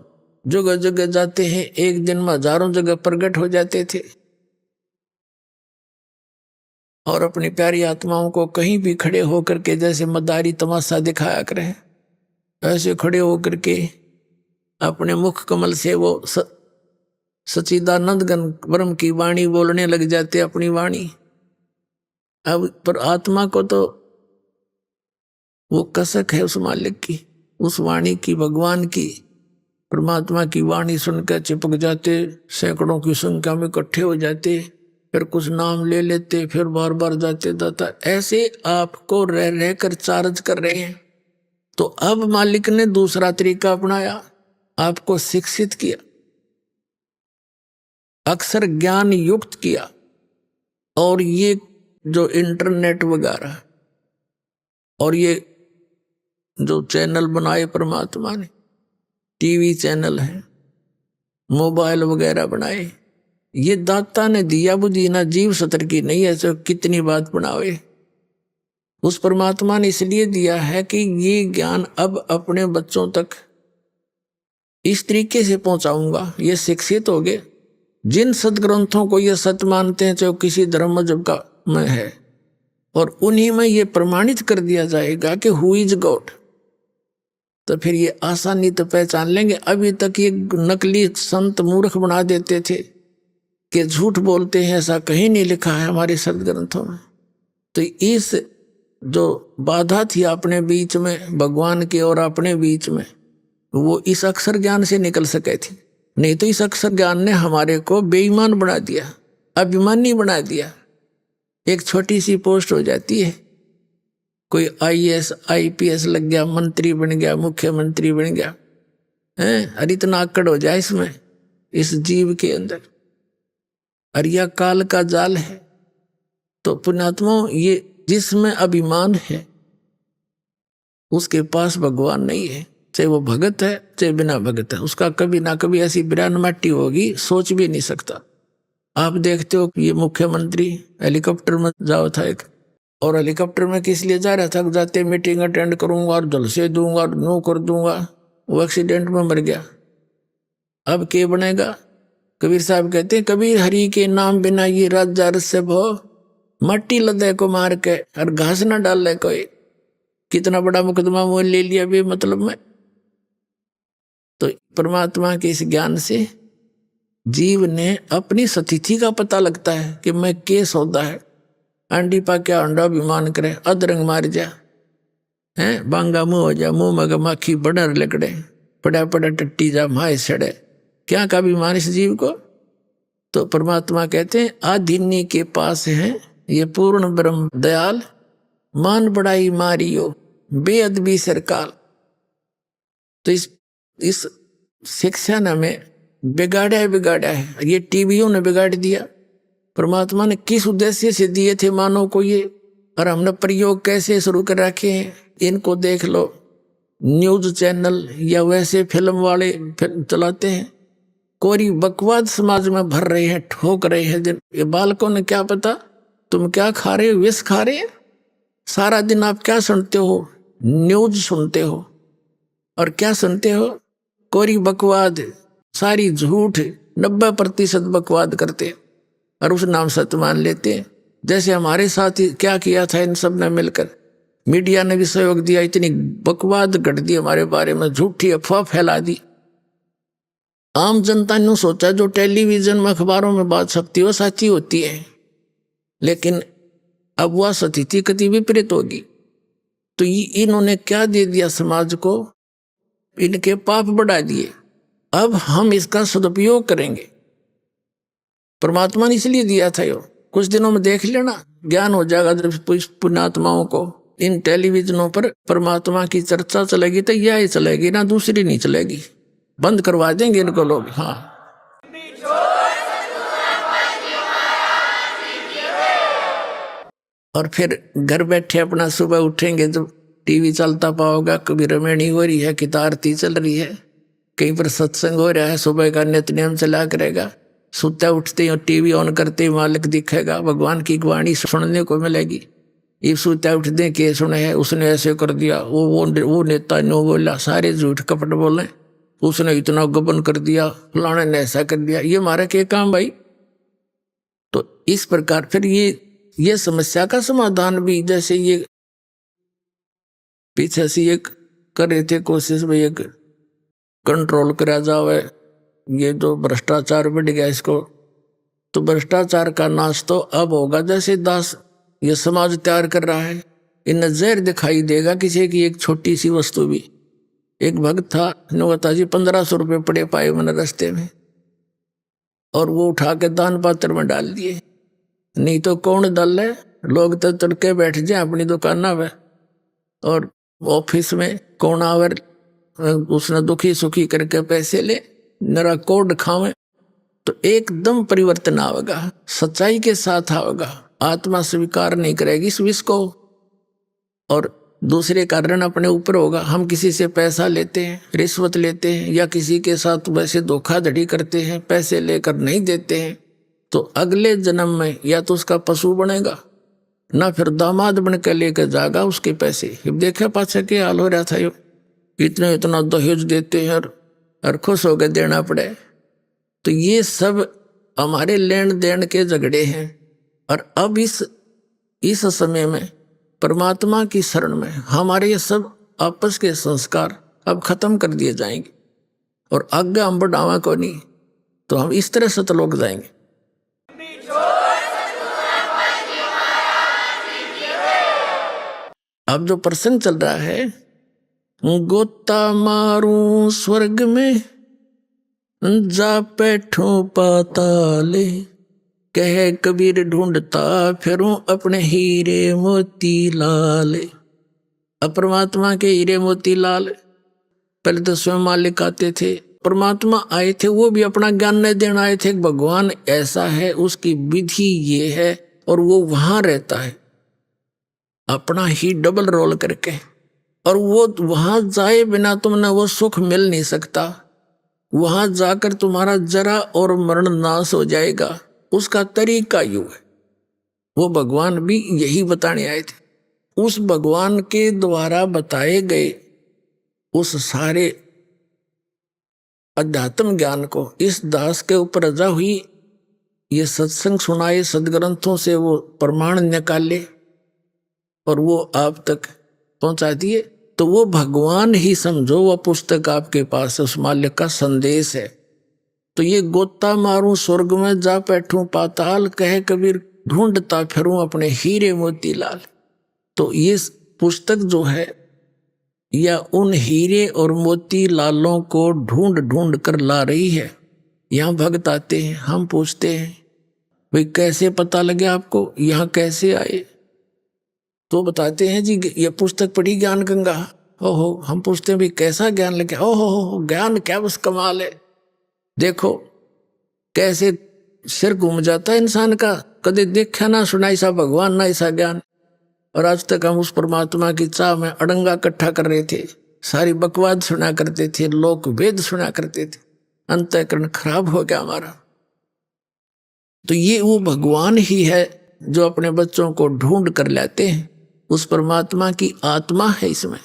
जगह जगह जाते हैं, एक दिन में हजारों जगह प्रकट हो जाते थे और अपनी प्यारी आत्माओं को कहीं भी खड़े होकर के जैसे मदारी तमाशा दिखाया करें, ऐसे खड़े होकर के अपने मुख कमल से वो सच्चिदानंद घन ब्रह्म की वाणी बोलने लग जाते अपनी वाणी। अब पर आत्मा को तो वो कसक है उस मालिक की, उस वाणी की, भगवान की, परमात्मा की वाणी सुनकर चिपक जाते, सैकड़ों की संख्या में इकट्ठे हो जाते, फिर कुछ नाम ले लेते, फिर बार बार जाते दाता, ऐसे आपको रह रह कर चार्ज कर रहे हैं। तो अब मालिक ने दूसरा तरीका अपनाया, आपको शिक्षित किया, अक्षर ज्ञान युक्त किया, और ये जो इंटरनेट वगैरह और ये जो चैनल बनाए परमात्मा ने, टीवी चैनल है, मोबाइल वगैरह बनाए, ये दाता ने दिया बुद्धि, ना जीव सतर की नहीं है तो कितनी बात बनावे। उस परमात्मा ने इसलिए दिया है कि ये ज्ञान अब अपने बच्चों तक इस तरीके से पहुंचाऊंगा, ये शिक्षित हो गए। जिन सदग्रंथों को ये सत्य मानते हैं चाहे किसी धर्म मजहब का में है, और उन्हीं में ये प्रमाणित कर दिया जाएगा कि हु इज गॉड, तो फिर ये आसानी तो पहचान लेंगे। अभी तक ये नकली संत मूर्ख बना देते थे कि झूठ बोलते हैं, ऐसा कहीं नहीं लिखा है हमारे सदग्रंथों में। तो इस जो बाधा थी अपने बीच में, भगवान के और अपने बीच में, वो इस अक्षर ज्ञान से निकल सके थी। नहीं तो इस अक्षर ज्ञान ने हमारे को बेईमान बना दिया, अभिमानी बना दिया। एक छोटी सी पोस्ट हो जाती है, कोई IAS IPS लग गया, मंत्री बन गया, मुख्यमंत्री बन गया, हैं, और इतना आकड़ हो जाए इसमें, इस जीव के अंदर, और यह काल का जाल है। तो पुण्यात्माओं, ये जिसमें अभिमान है उसके पास भगवान नहीं है, चाहे वो भगत है चाहे बिना भगत है, उसका कभी ना कभी ऐसी बिरान मट्टी होगी, सोच भी नहीं सकता। आप देखते हो ये मुख्यमंत्री हेलीकॉप्टर में जाओ था एक, और हेलीकॉप्टर में किस लिए जा रहा था, जाते मीटिंग अटेंड करूंगा और जलसे दूंगा और नो कर दूंगा, वो एक्सीडेंट में मर गया। अब क्या बनेगा? कबीर साहब कहते हैं, कबीर हरि के नाम बिना ये राजा रस्य भो, मट्टी लदे को मार के और घास ना डाल ले कोई। कितना बड़ा मुकदमा मोल ले लिया भी मतलब में। तो परमात्मा के इस ज्ञान से जीव ने अपनी स्थिति का पता लगता है कि मैं के सौदा है। अंडी पा क्या अंडा अभिमान करे, अदरंग मार जा है, बांगा मुंह हो जा, मुंह मग माखी बडर लकड़े, पड़ा पड़ा टट्टी जा माए सड़े, क्या का अभिमान इस जीव को? तो परमात्मा कहते हैं आधिन्य के पास है ये पूर्ण ब्रह्म दयाल, मान बड़ाई मारियो बेअदबी सरकाल। तो इस शिक्षा ने हमें बिगाड़ा है, ये टीवियों ने बिगाड़ दिया। परमात्मा ने किस उद्देश्य से दिए थे मानव को ये, और हमने प्रयोग कैसे शुरू कर रखे हैं, इनको देख लो। न्यूज चैनल या वैसे फिल्म वाले चलाते हैं, कोई बकवाद समाज में भर रहे हैं, ठोक रहे हैं। ये बालकों ने क्या पता तुम क्या खा रहे हो, विष खा रहे हैं। सारा दिन आप क्या सुनते हो, न्यूज सुनते हो, और क्या सुनते हो, कोरी बकवाद, सारी झूठ, 90% बकवाद करते और उस नाम सत्य मान लेते हैं। जैसे हमारे साथ ही क्या किया था इन सब ने मिलकर, मीडिया ने भी सहयोग दिया, इतनी बकवाद गढ़ दी हमारे बारे में, झूठी अफवाह फैला दी। आम जनता ने सोचा जो टेलीविजन में अखबारों में बात सकती वो सच्ची होती है, लेकिन अब वह स्थिति कति विपरीत होगी। तो इन्होंने क्या दे दिया समाज को, इनके पाप बढ़ा दिए। अब हम इसका सदुपयोग करेंगे। परमात्मा ने इसलिए दिया था, यो कुछ दिनों में देख लेना, ज्ञान हो जाएगा। जब पुण्यात्माओं को इन टेलीविजनों पर परमात्मा की चर्चा चलेगी तो यह ही चलेगी ना, दूसरी नहीं चलेगी, बंद करवा देंगे इनको लोग। हाँ, और फिर घर बैठे अपना सुबह उठेंगे जब टीवी चलता पाओगा, कभी रमेणी हो रही है, कि आरती चल रही है, कहीं पर सत्संग हो रहा है, सुबह का नित्य नियम चला करेगा। सुते उठते ही टीवी ऑन करते ही मालिक दिखेगा, भगवान की वाणी सुनने को मिलेगी। ये सुते उठते के सुने है, उसने ऐसे कर दिया, वो नेता ने बोला, सारे झूठ कपट बोले, उसने इतना गबन कर दिया, फलाने ने ऐसा कर दिया। ये हमारा क्या काम भाई? तो इस प्रकार फिर ये समस्या का समाधान भी, जैसे ये पीछे से ये कर रहे थे कोशिश में, ये कंट्रोल करा जाए, ये जो भ्रष्टाचार बढ़ गया इसको, तो भ्रष्टाचार का नाश तो अब होगा। जैसे दास ये समाज तैयार कर रहा है, इन्हें जहर दिखाई देगा किसी की एक छोटी सी वस्तु भी। एक भक्त था, नौता जी 1500 रुपये पड़े पाए मैंने रास्ते में, और वो उठा के दान पात्र में डाल दिए। नहीं तो कौन डाल है, लोग तो तड़के बैठ जाए अपनी दुकान में और ऑफिस में, कौन आवर उसने दुखी सुखी करके पैसे ले, नरा कोड खावे। तो एकदम परिवर्तन आवेगा, सच्चाई के साथ आवेगा। आत्मा स्वीकार नहीं करेगी इस विष को, और दूसरे कारण अपने ऊपर होगा। हम किसी से पैसा लेते हैं, रिश्वत लेते हैं, या किसी के साथ वैसे धोखाधड़ी करते हैं, पैसे लेकर नहीं देते हैं, तो अगले जन्म में या तो उसका पशु बनेगा, ना फिर दामाद बन के लेकर जाएगा उसके पैसे। देखा पाछा के हाल हो रहा था, यो इतना दहेज देते हैं और खुश होकर देना पड़े। तो ये सब हमारे लेन देन के झगड़े हैं। और अब इस समय में परमात्मा की शरण में हमारे ये सब आपस के संस्कार अब खत्म कर दिए जाएंगे, और आगे हम बढ़ावा को नहीं, तो हम इस तरह सतलोक जाएंगे। अब जो प्रसंग चल रहा है, गोता मारूं स्वर्ग में जा बैठूं पाताले, कहे कबीर ढूंढता फिरूं अपने हीरे मोती लाल। अब परमात्मा के हीरे मोती लाल पहले तो स्वयं मालिक आते थे, परमात्मा आए थे, वो भी अपना ज्ञान नहीं देना आए थे। भगवान ऐसा है, उसकी विधि ये है, और वो वहां रहता है अपना ही डबल रोल करके, और वो वहां जाए बिना तुमने वो सुख मिल नहीं सकता। वहां जाकर तुम्हारा जरा और मरण नाश हो जाएगा। उसका तरीका यूं है, वो भगवान भी यही बताने आए थे। उस भगवान के द्वारा बताए गए उस सारे अध्यात्म ज्ञान को इस दास के ऊपर रजा हुई। ये सत्संग सुनाए, सदग्रंथों से वो प्रमाण निकाले और वो आप तक पहुंचा दिए। तो वो भगवान ही समझो, वह पुस्तक आपके पास है, उस मालिक का संदेश है। तो ये गोता मारूं स्वर्ग में जा बैठूं पाताल, कहे कबीर ढूंढता फिरूं अपने हीरे मोती लाल। तो ये पुस्तक जो है या उन हीरे और मोती लालों को ढूंढ ढूंढ कर ला रही है। यहाँ भक्त आते हैं, हम पूछते हैं भाई कैसे पता लगे आपको, यहाँ कैसे आए? तो बताते हैं जी ये पुस्तक पढ़ी ज्ञान गंगा। हो हम पूछते हैं भाई कैसा ज्ञान लगे? हो ज्ञान क्या बस कमाल है। देखो कैसे सिर घूम जाता है इंसान का, कभी देखा ना सुना ऐसा भगवान ना ऐसा ज्ञान। और आज तक हम उस परमात्मा की चाह में अड़ंगा इकट्ठा कर रहे थे, सारी बकवाद सुना करते थे, लोक वेद सुना करते थे, अंतःकरण खराब हो गया हमारा। तो ये वो भगवान ही है जो अपने बच्चों को ढूंढ कर लाते हैं। उस परमात्मा की आत्मा है इसमें।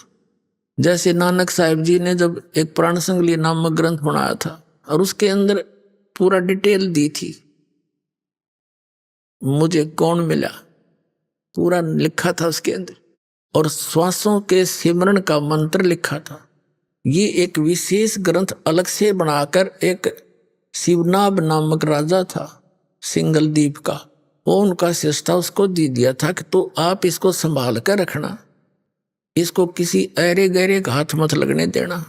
जैसे नानक साहिब जी ने जब एक प्राण संगली नामक ग्रंथ बनाया था और उसके अंदर पूरा डिटेल दी थी, मुझे कौन मिला पूरा लिखा था उसके अंदर, और श्वासों के सिमरण का मंत्र लिखा था। ये एक विशेष ग्रंथ अलग से बनाकर एक शिवनाभ नामक राजा था सिंगल द्वीप का, वो उनका शिष्टा उसको दे दिया था कि तो आप इसको संभाल कर रखना, इसको किसी ऐरे गहरे का हाथ मत लगने देना,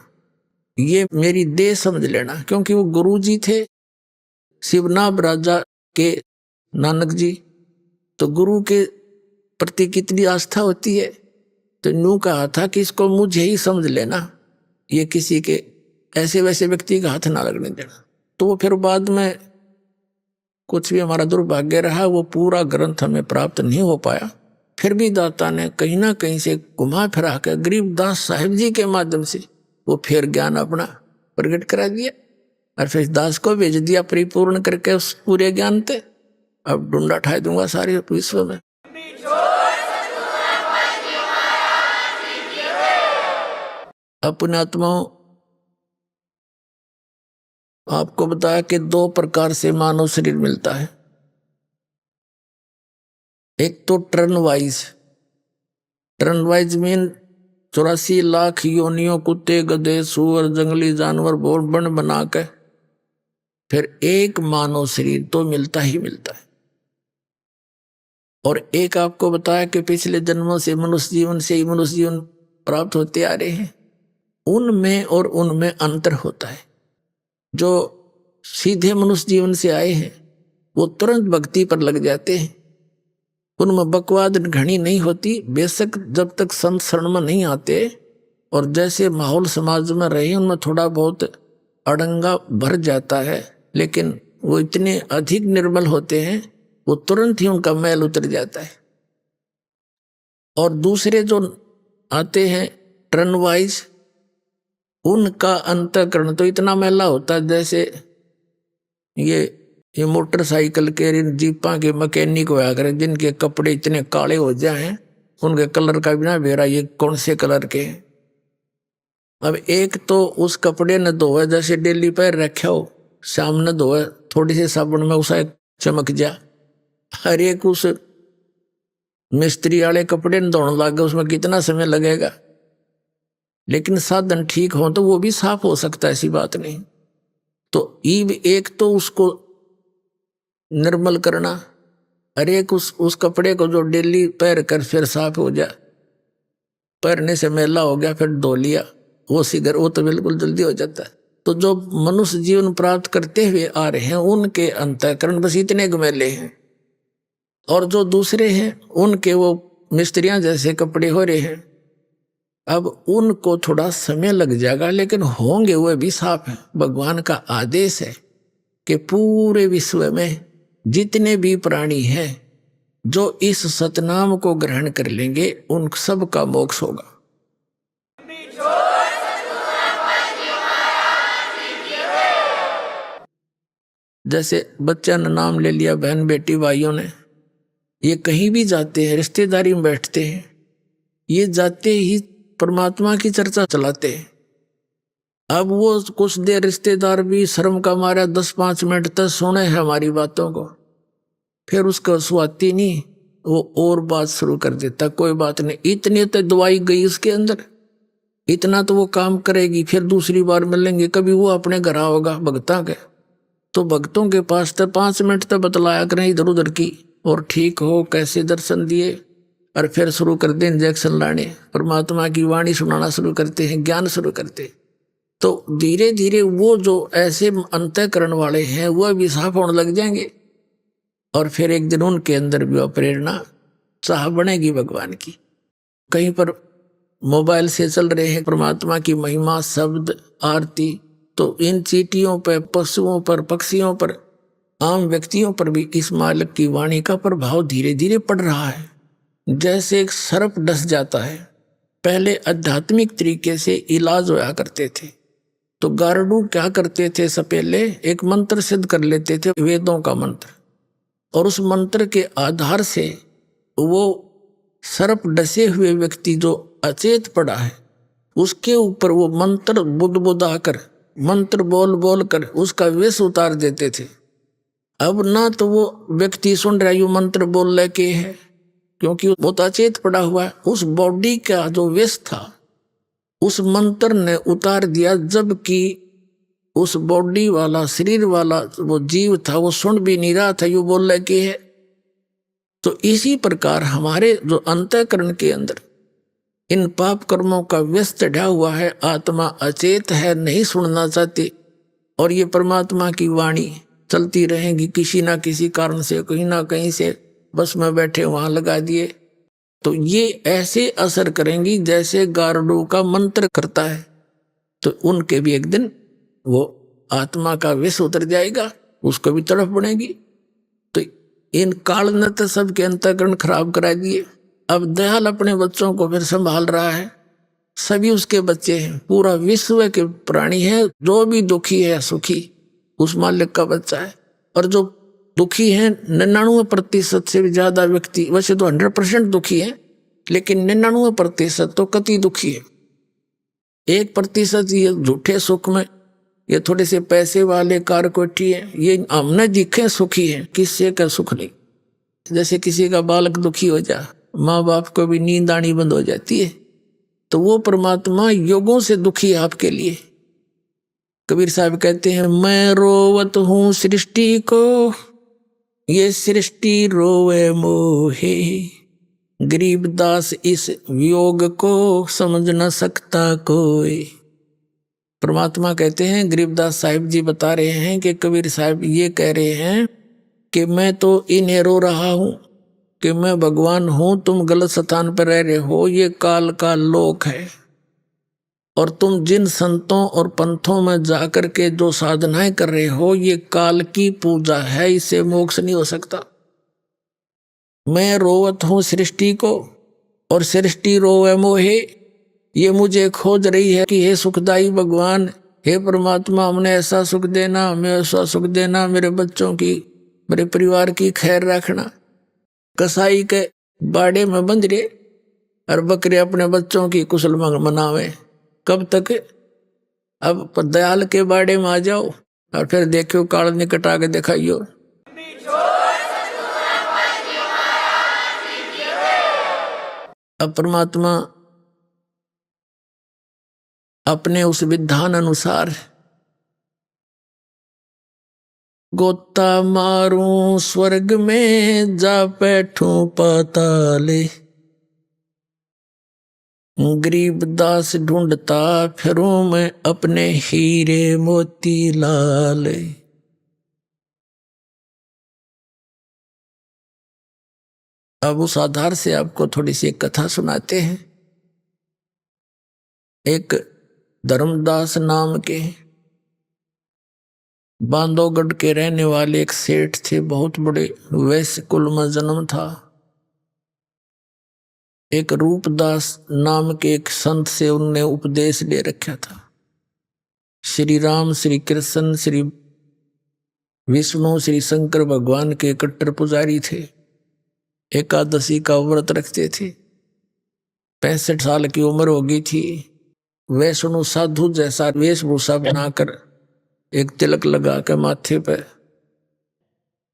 ये मेरी देह समझ लेना। क्योंकि वो गुरु जी थे शिवनाभ राजा के नानक जी, तो गुरु के प्रति कितनी आस्था होती है। तो यूं कहा था कि इसको मुझे ही समझ लेना, ये किसी के ऐसे वैसे व्यक्ति का हाथ ना लगने देना। तो वो फिर बाद में कुछ भी हमारा दुर्भाग्य रहा, वो पूरा ग्रंथ हमें प्राप्त नहीं हो पाया। फिर भी दाता ने कहीं ना कहीं से घुमा फिरा कर गरीबदास साहिब जी के माध्यम से वो फिर ज्ञान अपना प्रकट करा दिया और फिर दास को भेज दिया परिपूर्ण करके उस पूरे ज्ञान पे। अब ढूंढा ठाई दूंगा सारे विश्व में। अपने आत्माओं आपको बताया कि दो प्रकार से मानव शरीर मिलता है। एक तो टर्न वाइज मीन 84 लाख योनियों कुत्ते गधे सूअर जंगली जानवर बोल बन बना के फिर एक मानव शरीर तो मिलता ही मिलता है। और एक आपको बताया कि पिछले जन्मों से मनुष्य जीवन से ही मनुष्य जीवन प्राप्त होते आ रहे हैं। उनमें और उनमें अंतर होता है। जो सीधे मनुष्य जीवन से आए हैं वो तुरंत भक्ति पर लग जाते हैं, उनमें बकवाद घनी नहीं होती। बेशक जब तक संत शरण में नहीं आते और जैसे माहौल समाज में रहे उनमें थोड़ा बहुत अड़ंगा भर जाता है, लेकिन वो इतने अधिक निर्मल होते हैं वो तुरंत ही उनका मैल उतर जाता है। और दूसरे जो आते हैं टर्न वाइज, उनका अंतःकरण तो इतना मैला होता है जैसे ये मोटरसाइकिल के जीपा के मैकेनिक होया करे जिनके कपड़े इतने काले हो जाएं, उनके कलर का बिना बेरा ये कौन से कलर के। अब एक तो उस कपड़े ने धोए जैसे डेली पैर रखे हो, शाम ने धोए थोड़ी सी साबुन में उसे चमक जा। हर एक उस मिस्त्री वाले कपड़े ने धोने लग गए, उसमें कितना समय लगेगा। लेकिन साधन ठीक हो तो वो भी साफ हो सकता है, ऐसी बात नहीं। तो एक तो उसको निर्मल करना, और एक उस कपड़े को जो डेली पैर कर फिर साफ हो जाए, पैरने से मैला हो गया फिर धो लिया, वो सिगर वो तो बिल्कुल जल्दी हो जाता है। तो जो मनुष्य जीवन प्राप्त करते हुए आ रहे हैं उनके अंतःकरण बस इतने गमैले हैं, और जो दूसरे हैं उनके वो मिस्त्रियां जैसे कपड़े हो रहे हैं। अब उनको थोड़ा समय लग जाएगा, लेकिन होंगे वह भी साफ है। भगवान का आदेश है कि पूरे विश्व में जितने भी प्राणी हैं जो इस सतनाम को ग्रहण कर लेंगे उन सब का मोक्ष होगा। जैसे बच्चा ने नाम ले लिया, बहन बेटी भाइयों ने, ये कहीं भी जाते हैं, रिश्तेदारी में बैठते हैं, ये जाते ही परमात्मा की चर्चा चलाते हैं। अब वो कुछ देर रिश्तेदार भी शर्म का मारा 10-5 मिनट तक सुने हैं हमारी बातों को, फिर उसको सुहाती नहीं, वो और बात शुरू कर देता। कोई बात नहीं, इतनी तो दवाई गई उसके अंदर, इतना तो वो काम करेगी, फिर दूसरी बार मिलेंगे, कभी वो अपने घर आओगा भगता के, तो भक्तों के पास तो 5 मिनट तक बतलाया करें इधर उधर की, और ठीक हो कैसे दर्शन दिए, और फिर शुरू कर दे इंजेक्शन लाने, परमात्मा की वाणी सुनाना शुरू करते हैं, ज्ञान शुरू करते। तो धीरे धीरे वो जो ऐसे अंतःकरण वाले हैं वह भी साफ होने लग जाएंगे, और फिर एक दिन उनके अंदर भी वह प्रेरणा चाह बनेगी भगवान की। कहीं पर मोबाइल से चल रहे हैं परमात्मा की महिमा, शब्द, आरती, तो इन चींटियों पर, पशुओं पर, पक्षियों पर, आम व्यक्तियों पर भी इस मालिक की वाणी का प्रभाव धीरे धीरे पड़ रहा है। जैसे एक सर्प डस जाता है, पहले आध्यात्मिक तरीके से इलाज होया करते थे, तो गारडू क्या करते थे, सपेले एक मंत्र सिद्ध कर लेते थे, वेदों का मंत्र, और उस मंत्र के आधार से वो सर्प डसे हुए व्यक्ति जो अचेत पड़ा है उसके ऊपर वो मंत्र बुदबुदा कर, मंत्र बोल बोल कर उसका विष उतार देते थे। अब ना तो वो व्यक्ति सुन रहा है यू मंत्र बोल लेके है, क्योंकि वो तो अचेत पड़ा हुआ है, उस बॉडी का जो विष था उस मंत्र ने उतार दिया, जबकि उस बॉडी वाला, शरीर वाला वो जीव था वो सुन भी नहीं रहा था यू बोल लेके है। तो इसी प्रकार हमारे जो अंतःकरण के अंदर इन पाप कर्मों का विष चढ़ा हुआ है, आत्मा अचेत है, नहीं सुनना चाहती, और ये परमात्मा की वाणी चलती रहेगी किसी ना किसी कारण से, कहीं ना कहीं से बस में बैठे वहां लगा दिए, तो ये ऐसे असर करेंगी जैसे गारडू का मंत्र करता है। तो उनके भी एक दिन वो आत्मा का विष उतर जाएगा, उसको भी तड़फ बनेगी। तो इन काल ने तो सबके अंतःकरण खराब करा दिए। अब दयाल अपने बच्चों को फिर संभाल रहा है, सभी उसके बच्चे हैं, पूरा विश्व के प्राणी है, जो भी दुखी है सुखी उस मालिक का बच्चा है। और जो दुखी है 99% से भी ज्यादा व्यक्ति, वैसे तो 100% दुखी है, लेकिन 99% तो कति दुखी है। 1% ये झूठे सुख में, ये थोड़े से पैसे वाले कार कोठी है, ये हमने दिखे सुखी है, किससे का सुख नहीं। जैसे किसी का बालक दुखी हो जा, माँ बाप को भी नींद आनी बंद हो जाती है, तो वो परमात्मा योगों से दुखी है आपके लिए। कबीर साहब कहते हैं, मैं रोवत हूँ सृष्टि को, ये सृष्टि रोवे मोहे, गरीबदास इस वियोग को समझ न सकता कोई। परमात्मा कहते हैं, गरीबदास साहिब जी बता रहे हैं कि कबीर साहब ये कह रहे हैं कि मैं तो इन्हें रो रहा हूं कि मैं भगवान हूं, तुम गलत स्थान पर रह रहे हो, ये काल का लोक है, और तुम जिन संतों और पंथों में जाकर के जो साधनाएं कर रहे हो ये काल की पूजा है, इससे मोक्ष नहीं हो सकता। मैं रोवत हूं सृष्टि को और सृष्टि रोवे मोहे, ये मुझे खोज रही है कि हे सुखदाई भगवान, हे परमात्मा, हमने ऐसा सुख देना, हमें ऐसा सुख देना, मेरे बच्चों की, मेरे परिवार की खैर रखना। कसाई के बाड़े में बंध रहे और बकरे अपने बच्चों की कुशल मनावे, कब तक? अब दयाल के बाड़े में आ जाओ और फिर देखो काल निकट आके दिखाइयो। अब परमात्मा अपने उस विधान अनुसार गोता मारूं स्वर्ग में, जा बैठूं पाताले, गरीबदास ढूंढता फिरूं मैं अपने हीरे मोती लाल। अब उस आधार से आपको थोड़ी सी कथा सुनाते हैं। एक धर्मदास नाम के बांधवगढ़ के रहने वाले एक सेठ थे, बहुत बड़े वैश्य कुल में जन्म था। एक रूपदास नाम के एक संत से उनने उपदेश ले रखा था। श्री राम, श्री कृष्ण, श्री विष्णु, श्री शंकर भगवान के कट्टर पुजारी थे। एकादशी का व्रत रखते थे। 65 साल की उम्र हो गई थी। वैष्णु साधु जैसा वेशभूषा बनाकर एक तिलक लगा के माथे पे,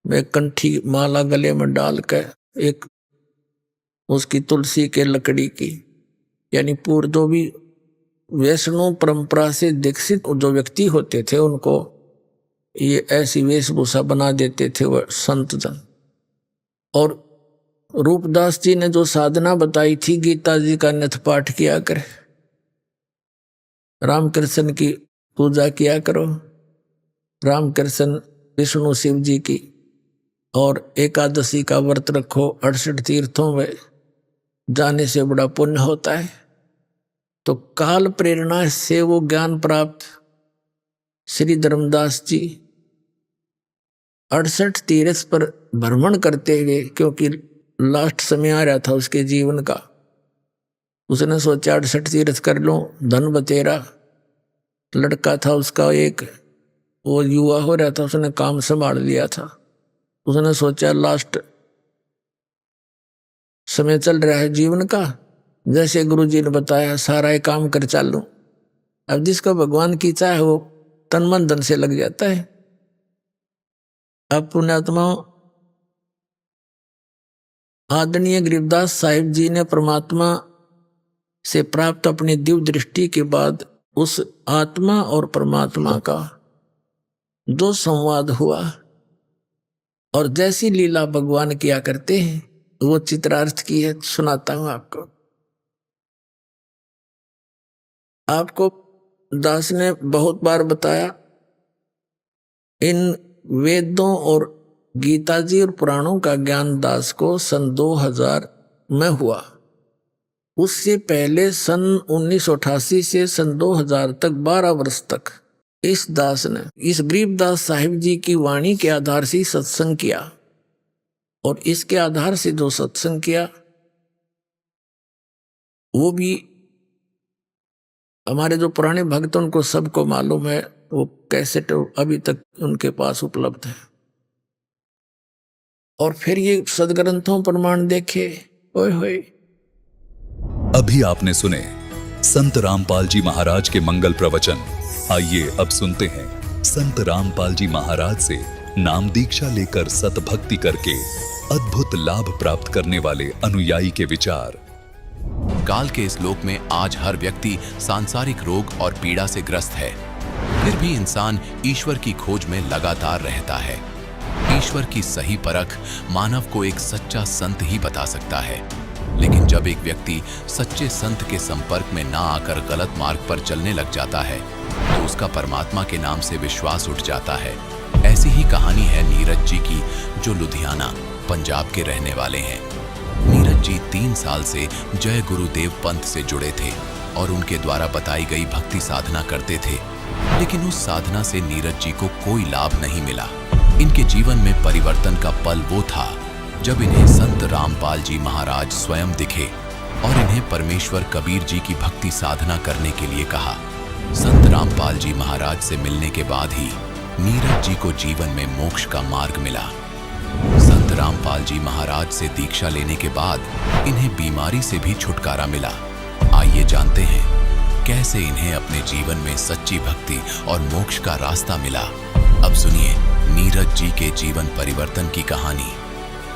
एक कंठी माला गले में डाल के, एक उसकी तुलसी के लकड़ी की, यानी पूर्व जो भी वैष्णव परंपरा से दीक्षित जो व्यक्ति होते थे उनको ये ऐसी वेशभूषा बना देते थे वह संत जन। और रूपदास जी ने जो साधना बताई थी, गीता जी का नित्य पाठ किया करे, रामकृष्ण की पूजा किया करो, रामकृष्ण विष्णु शिव जी की, और एकादशी का व्रत रखो। 68 तीर्थों में जाने से बड़ा पुण्य होता है। तो काल प्रेरणा से वो ज्ञान प्राप्त श्री धर्मदास जी 68 तीर्थ पर भ्रमण करते हुए, क्योंकि लास्ट समय आ रहा था उसके जीवन का, उसने सोचा 68 तीर्थ कर लूं। धन बतेरा लड़का था उसका, एक वो युवा हो रहा था, उसने काम संभाल लिया था। उसने सोचा लास्ट समय चल रहा है जीवन का, जैसे गुरुजी ने बताया सारा ये काम कर चालूं। अब जिसका भगवान की चाह है वो तन मन धन से लग जाता है। अब पुण्यात्माओं, आदरणीय गरीबदास साहिब जी ने परमात्मा से प्राप्त अपनी दिव्य दृष्टि के बाद उस आत्मा और परमात्मा का जो संवाद हुआ और जैसी लीला भगवान किया करते हैं वो चित्रार्थ की है, सुनाता हूं आपको। आपको दास ने बहुत बार बताया, इन वेदों और गीता जी और पुराणों का ज्ञान दास को सन 2000 में हुआ। उससे पहले सन 1988 से सन 2000 तक 12 वर्ष तक इस दास ने इस गरीबदास साहिब जी की वाणी के आधार से सत्संग किया। और इसके आधार से जो सत्संग किया वो भी हमारे जो पुराने भक्त उनको सबको मालूम है। वो कैसेट अभी तक उनके पास उपलब्ध है। और फिर ये सदग्रंथों प्रमाण देखे, ओए होए। अभी आपने सुने संत रामपाल जी महाराज के मंगल प्रवचन। आइए अब सुनते हैं संत रामपाल जी महाराज से नाम दीक्षा लेकर सतभक्ति करके अद्भुत लाभ प्राप्त करने वाले अनुयायी के विचार। काल के इस लोक में आज हर व्यक्ति सांसारिक रोग और पीड़ा से ग्रस्त है, फिर भी इंसान ईश्वर की खोज में लगातार रहता है। ईश्वर की सही परख मानव को एक सच्चा संत ही बता सकता है। लेकिन जब एक व्यक्ति सच्चे संत के संपर्क में ना आकर गलत मार्ग पर चलने लग जाता है तो उसका परमात्मा के नाम से विश्वास उठ जाता है। ऐसी ही कहानी है नीरज जी की, जो लुधियाना पंजाब के रहने वाले हैं। नीरज जी 3 साल से जय गुरुदेव पंथ से जुड़े थे और उनके द्वारा बताई गई भक्ति साधना करते थे। लेकिन उस साधना से नीरज जी को कोई लाभ नहीं मिला। इनके जीवन में परिवर्तन का पल वो था जब इन्हें संत रामपाल जी महाराज स्वयं दिखे और इन्हें परमेश्वर कबीर जी की भक्ति साधना करने के लिए कहा। संत रामपाल जी महाराज से मिलने के बाद ही नीरज जी को जीवन में मोक्ष का मार्ग मिला। संत रामपाल जी महाराज से दीक्षा लेने के बाद इन्हें बीमारी से भी छुटकारा मिला। आइए जानते हैं कैसे इन्हें अपने जीवन में सच्ची भक्ति और मोक्ष का रास्ता मिला। अब सुनिए नीरज जी के जीवन परिवर्तन की कहानी,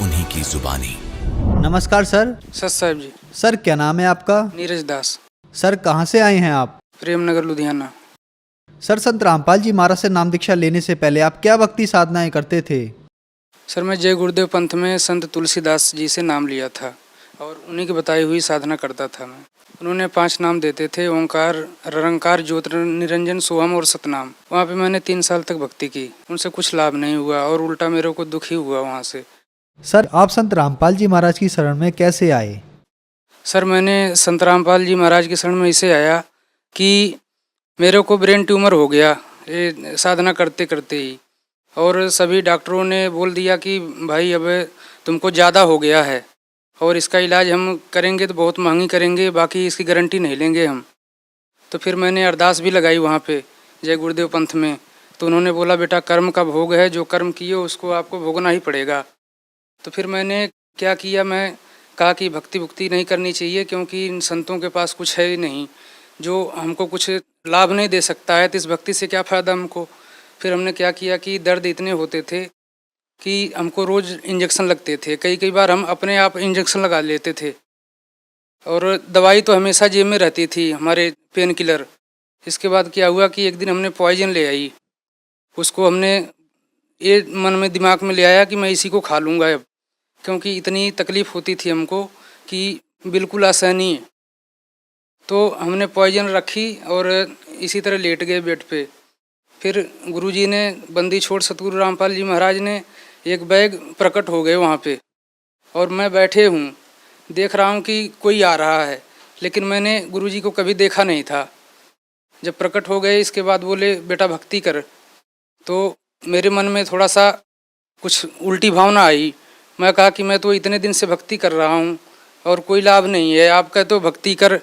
उन्हीं की जुबानी। नमस्कार सर। सत साहब जी। सर क्या नाम है आपका? नीरज दास। सर कहाँ से आए हैं आप? प्रेमनगर लुधियाना। सर संत रामपाल जी महाराज से नाम दीक्षा लेने से पहले आप क्या भक्ति साधनाएं करते थे? सर मैं जय गुरुदेव पंथ में संत तुलसीदास जी से नाम लिया था और उन्हीं की बताई हुई साधना करता था मैं। उन्होंने 5 नाम देते थे, ओंकार, निरंकार, ज्योति, निरंजन, सोहम और सतनाम। वहाँ पे मैंने 3 साल तक भक्ति की। उनसे कुछ लाभ नहीं हुआ और उल्टा मेरे को दुख ही हुआ वहाँ से। सर आप संत रामपाल जी महाराज की शरण में कैसे आए? सर मैंने संत रामपाल जी महाराज की शरण में इसे आया कि मेरे को ब्रेन ट्यूमर हो गया ये साधना करते करते ही, और सभी डॉक्टरों ने बोल दिया कि भाई अब तुमको ज़्यादा हो गया है और इसका इलाज हम करेंगे तो बहुत महंगी करेंगे, बाकी इसकी गारंटी नहीं लेंगे हम। तो फिर मैंने अरदास भी लगाई वहाँ पे जय गुरुदेव पंथ में। तो उन्होंने बोला बेटा कर्म का भोग है, जो कर्म किए उसको आपको भोगना ही पड़ेगा। तो फिर मैंने क्या किया, मैं कहा कि भक्ति भुक्ति नहीं करनी चाहिए, क्योंकि इन संतों के पास कुछ है ही नहीं जो हमको कुछ लाभ नहीं दे सकता है, तो इस भक्ति से क्या फ़ायदा हमको। फिर हमने क्या किया कि दर्द इतने होते थे कि हमको रोज़ इंजेक्शन लगते थे, कई बार हम अपने आप इंजेक्शन लगा लेते थे, और दवाई तो हमेशा जेब में रहती थी हमारे, पेन किलर। इसके बाद क्या हुआ कि एक दिन हमने पॉइजन ले आई, उसको हमने ये मन में दिमाग में ले आया कि मैं इसी को खा लूँगा अब, क्योंकि इतनी तकलीफ़ होती थी हमको कि बिल्कुल असहनीय। तो हमने पॉइजन रखी और इसी तरह लेट गए बेड पे। फिर गुरुजी ने, बंदी छोड़ सतगुरु रामपाल जी महाराज ने एक बैग प्रकट हो गए वहाँ पे, और मैं बैठे हूँ, देख रहा हूँ कि कोई आ रहा है, लेकिन मैंने गुरुजी को कभी देखा नहीं था। जब प्रकट हो गए इसके बाद बोले बेटा भक्ति कर, तो मेरे मन में थोड़ा सा कुछ उल्टी भावना आई। मैं कहा कि मैं तो इतने दिन से भक्ति कर रहा हूँ और कोई लाभ नहीं है, आप कहते हो भक्ति कर।